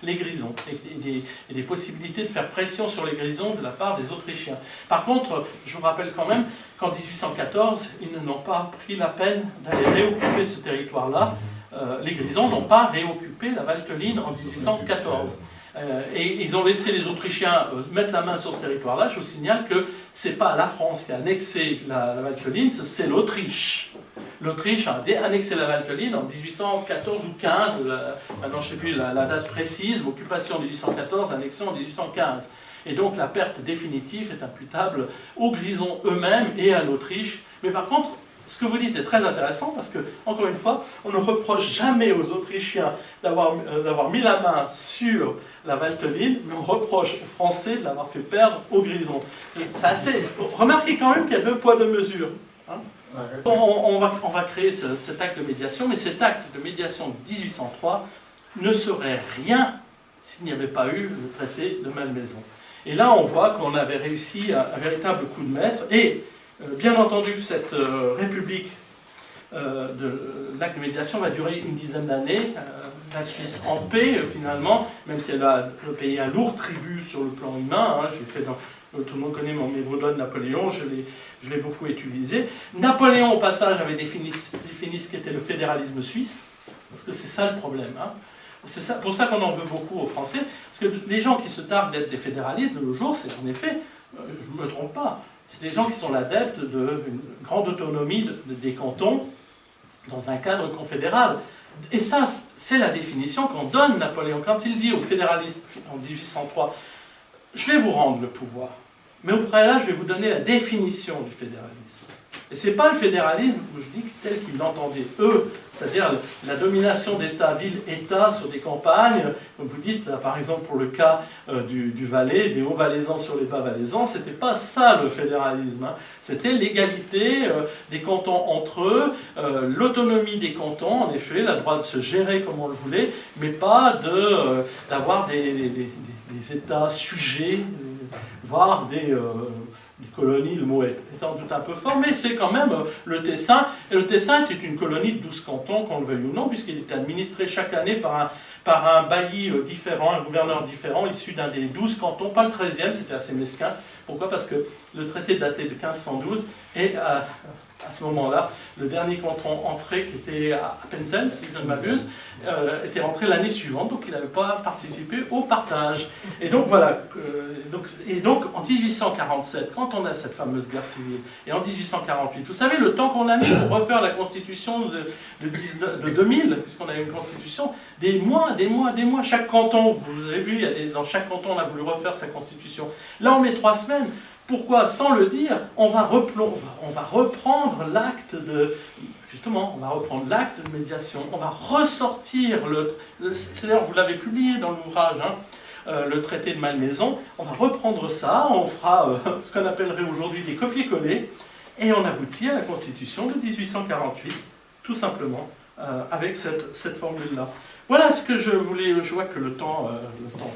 les Grisons, et des possibilités de faire pression sur les Grisons de la part des Autrichiens. Par contre, je vous rappelle quand même qu'en 1814, ils n'ont pas pris la peine d'aller réoccuper ce territoire-là. Les Grisons n'ont pas réoccupé la Valteline en 1814. Et ils ont laissé les Autrichiens mettre la main sur ce territoire-là. Je vous signale que ce n'est pas la France qui a annexé la Valteline, c'est l'Autriche. L'Autriche a annexé la Valteline en 1814 ou 15, maintenant je ne sais plus la date précise, occupation en 1814, annexion en 1815. Et donc la perte définitive est imputable aux Grisons eux-mêmes et à l'Autriche. Mais par contre, ce que vous dites est très intéressant parce que, encore une fois, on ne reproche jamais aux Autrichiens d'avoir mis la main sur la Valteline, mais on reproche aux Français de l'avoir fait perdre aux Grisons. C'est assez... Remarquez quand même qu'il y a deux poids, deux mesures. Hein. On va créer cet acte de médiation, mais cet acte de médiation de 1803 ne serait rien s'il n'y avait pas eu le traité de Malmaison. Et là, on voit qu'on avait réussi un véritable coup de maître. Et, bien entendu, cette république de l'acte de médiation va durer une dizaine d'années. La Suisse en paix, finalement, même si elle a payé un lourd tribut sur le plan humain. Hein, tout le monde connaît mes vaudois de Napoléon, je l'ai beaucoup utilisé. Napoléon, au passage, avait défini ce qu'était le fédéralisme suisse, parce que c'est ça le problème. Hein. C'est pour ça qu'on en veut beaucoup aux Français, parce que les gens qui se targuent d'être des fédéralistes de nos jours, c'est en effet, je ne me trompe pas, c'est des gens qui sont l'adepte d'une grande autonomie des cantons dans un cadre confédéral. Et ça, c'est la définition qu'en donne Napoléon. Quand il dit aux fédéralistes en 1803, je vais vous rendre le pouvoir, mais au préalable, je vais vous donner la définition du fédéralisme. Et ce n'est pas le fédéralisme, je dis, tel qu'ils l'entendaient eux, c'est-à-dire la domination d'État, ville-État sur des campagnes, comme vous dites, là, par exemple pour le cas du Valais, des Hauts-Valaisans sur les Bas-Valaisans, c'était pas ça le fédéralisme, hein. C'était l'égalité des cantons entre eux, l'autonomie des cantons, en effet, le droit de se gérer comme on le voulait, mais pas d'avoir des États sujets, voire des colonies, le mot est sans doute un peu fort, mais c'est quand même le Tessin. Et le Tessin était une colonie de 12 cantons, qu'on le veuille ou non, puisqu'il était administré chaque année par un bailli différent, un gouverneur différent, issu d'un des 12 cantons, pas le 13e, c'était assez mesquin. Pourquoi? Parce que le traité datait de 1512, et à ce moment-là, le dernier canton entré, qui était à Appenzell, si je ne m'abuse, était rentré l'année suivante, donc il n'avait pas participé au partage. Et donc voilà, donc en 1847, quand on a cette fameuse guerre civile, et en 1848, vous savez le temps qu'on a mis pour refaire la constitution de 2000, puisqu'on a eu une constitution, des mois, chaque canton, vous avez vu, dans chaque canton on a voulu refaire sa constitution. Là on met 3 semaines. Pourquoi? Sans le dire, on va reprendre l'acte de... Justement, on va reprendre l'acte de médiation, on va ressortir c'est d'ailleurs, vous l'avez publié dans l'ouvrage, hein, le traité de Malmaison, on va reprendre ça, on fera ce qu'on appellerait aujourd'hui des copier-coller, et on aboutit à la Constitution de 1848, tout simplement, avec cette formule-là. Voilà ce que je voulais, je vois que le temps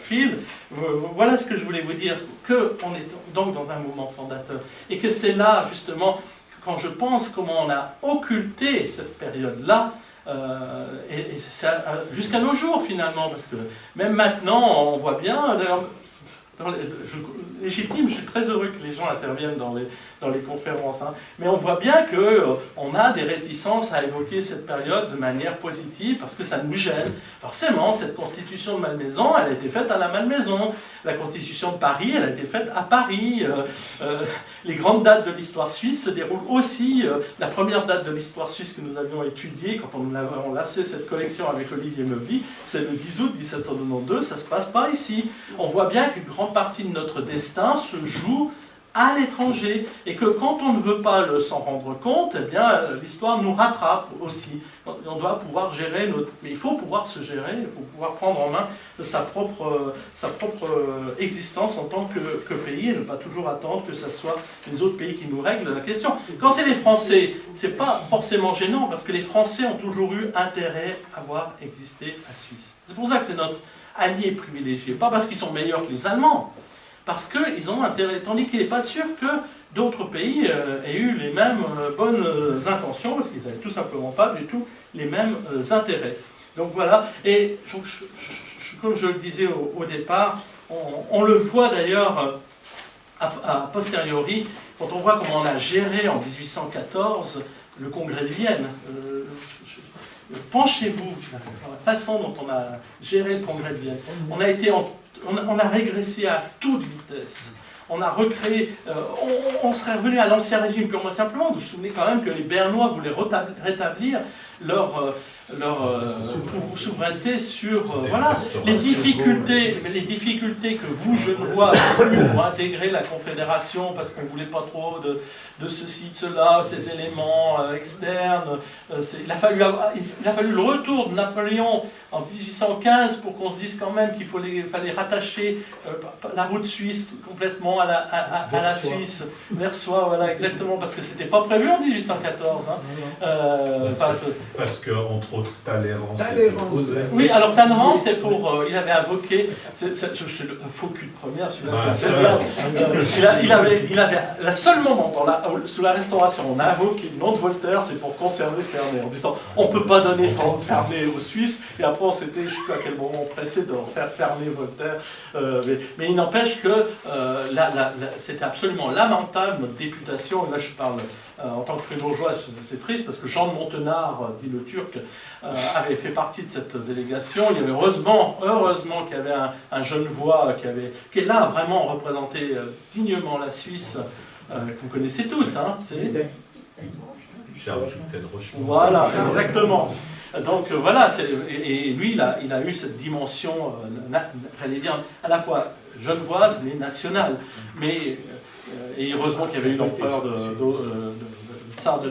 file, voilà ce que je voulais vous dire, qu'on est donc dans un mouvement fondateur, et que c'est là, justement, quand je pense comment on a occulté cette période-là, et jusqu'à nos jours finalement, parce que même maintenant, on voit bien, d'ailleurs, légitime, je suis très heureux que les gens interviennent dans les conférences, hein. Mais on voit bien qu'on a des réticences à évoquer cette période de manière positive parce que ça nous gêne. Forcément, cette constitution de Malmaison, elle a été faite à la Malmaison. La constitution de Paris, elle a été faite à Paris. Les grandes dates de l'histoire suisse se déroulent aussi. La première date de l'histoire suisse que nous avions étudiée, quand on a lancé cette collection avec Olivier Meuvely, c'est le 10 août 1792, ça ne se passe pas ici. On voit bien qu'une grande partie de notre destin se joue à l'étranger, et que quand on ne veut pas s'en rendre compte, eh bien, l'histoire nous rattrape aussi. On doit pouvoir gérer mais il faut pouvoir se gérer, il faut pouvoir prendre en main sa propre existence en tant que pays, et ne pas toujours attendre que ce soit les autres pays qui nous règlent la question. Quand c'est les Français, c'est pas forcément gênant, parce que les Français ont toujours eu intérêt à voir exister la Suisse. C'est pour ça que c'est notre allié privilégié, pas parce qu'ils sont meilleurs que les Allemands, parce qu'ils ont intérêt, tandis qu'il n'est pas sûr que d'autres pays aient eu les mêmes bonnes intentions, parce qu'ils n'avaient tout simplement pas du tout les mêmes intérêts. Donc voilà, et comme je le disais au départ, on le voit d'ailleurs a posteriori, quand on voit comment on a géré en 1814 le congrès de Vienne. Penchez-vous sur la façon dont on a géré le congrès de Vienne. On a régressé à toute vitesse. On a recréé, on serait revenu à l'ancien régime purement simplement. Vous vous souvenez quand même que les Bernois voulaient rétablir leur souveraineté sur voilà, les difficultés que vous, Genevois, avez eues pour intégrer la Confédération parce qu'on ne voulait pas trop de ceci, de cela, ces éléments externes. Il a fallu le retour de Napoléon en 1815 pour qu'on se dise quand même qu'il fallait rattacher la route suisse complètement à la Suisse, vers soi, voilà, exactement, parce que c'était pas prévu en 1814. Parce que, entre autres, Talleyrand. Oui, alors Talleyrand, c'est pour. Il avait invoqué. C'est le faux cul de première, celui-là. Il avait. Le seul moment, sous la Restauration, on a invoqué le nom de Voltaire, c'est pour conserver Ferney, en disant on ne peut pas donner Ferney aux Suisses, et après on s'était, je ne sais plus à quel moment pressé de faire Ferney Voltaire. Mais il n'empêche que c'était absolument lamentable, notre députation, et là je parle. En tant que fribourgeois, c'est triste parce que Jean de Montenard, dit le Turc, avait fait partie de cette délégation. Il y avait heureusement qu'il y avait un Genevois qui est là vraiment représenté dignement la Suisse, que vous connaissez tous. Hein, c'est Charles Rochemont. Voilà, exactement. Donc voilà, et lui, il a eu cette dimension, j'allais dire, à la fois genevoise mais nationale. Et heureusement qu'il y avait eu l'empereur de Tsar de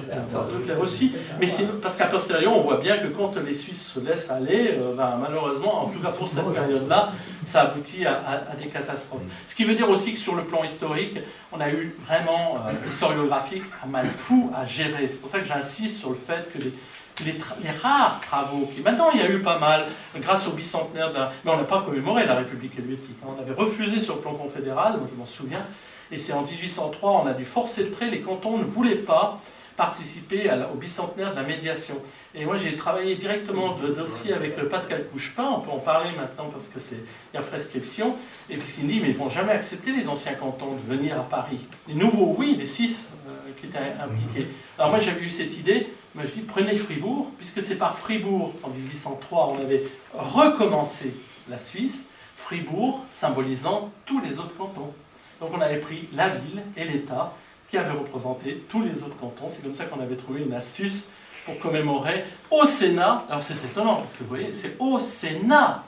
Clerc aussi, mais c'est parce qu'à posteriori, on voit bien que quand les Suisses se laissent aller, malheureusement, en tout cas pour cette période-là, ça aboutit à des catastrophes. Ce qui veut dire aussi que sur le plan historique, on a eu vraiment, historiographique, un mal fou à gérer. C'est pour ça que j'insiste sur le fait que les rares travaux, maintenant il y a eu pas mal, grâce au bicentenaire mais on n'a pas commémoré la République helvétique. On avait refusé sur le plan confédéral, moi je m'en souviens, et c'est en 1803, on a dû forcer le trait, les cantons ne voulaient pas participer au bicentenaire de la médiation. Et moi j'ai travaillé directement de dossier avec Pascal Couchepin, on peut en parler maintenant parce qu'il y a prescription, et puis il dit mais ils ne vont jamais accepter les anciens cantons de venir à Paris. Les nouveaux, oui, les 6 qui étaient impliqués. Alors moi j'avais eu cette idée, je me suis dit prenez Fribourg, puisque c'est par Fribourg, en 1803, on avait recommencé la Suisse, Fribourg symbolisant tous les autres cantons. Donc on avait pris la ville et l'État qui avaient représenté tous les autres cantons. C'est comme ça qu'on avait trouvé une astuce pour commémorer au Sénat. Alors c'est étonnant parce que vous voyez, c'est au Sénat,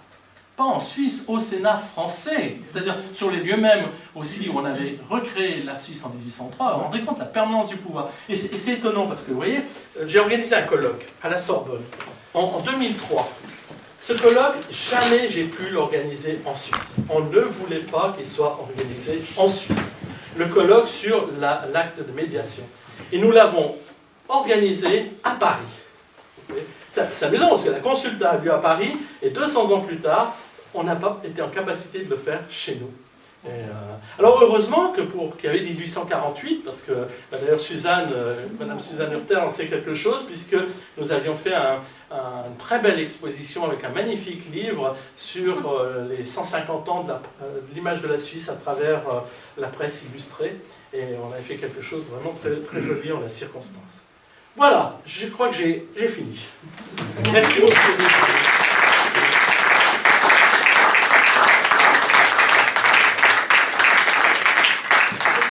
pas en Suisse, au Sénat français. C'est-à-dire sur les lieux mêmes aussi où on avait recréé la Suisse en 1803. Vous vous rendez compte de la permanence du pouvoir. Et c'est étonnant parce que vous voyez, j'ai organisé un colloque à la Sorbonne en 2003. Ce colloque, jamais j'ai pu l'organiser en Suisse. On ne voulait pas qu'il soit organisé en Suisse. Le colloque sur l'acte de médiation. Et nous l'avons organisé à Paris. C'est amusant parce que la consulta a lieu à Paris et 200 ans plus tard, on n'a pas été en capacité de le faire chez nous. Alors heureusement qu'il y avait 1848, parce que d'ailleurs Madame Suzanne Hurter en sait quelque chose, puisque nous avions fait une très belle exposition avec un magnifique livre sur les 150 ans de l'image de la Suisse à travers la presse illustrée, et on avait fait quelque chose de vraiment très, très joli en la circonstance. Voilà, je crois que j'ai fini. Merci beaucoup.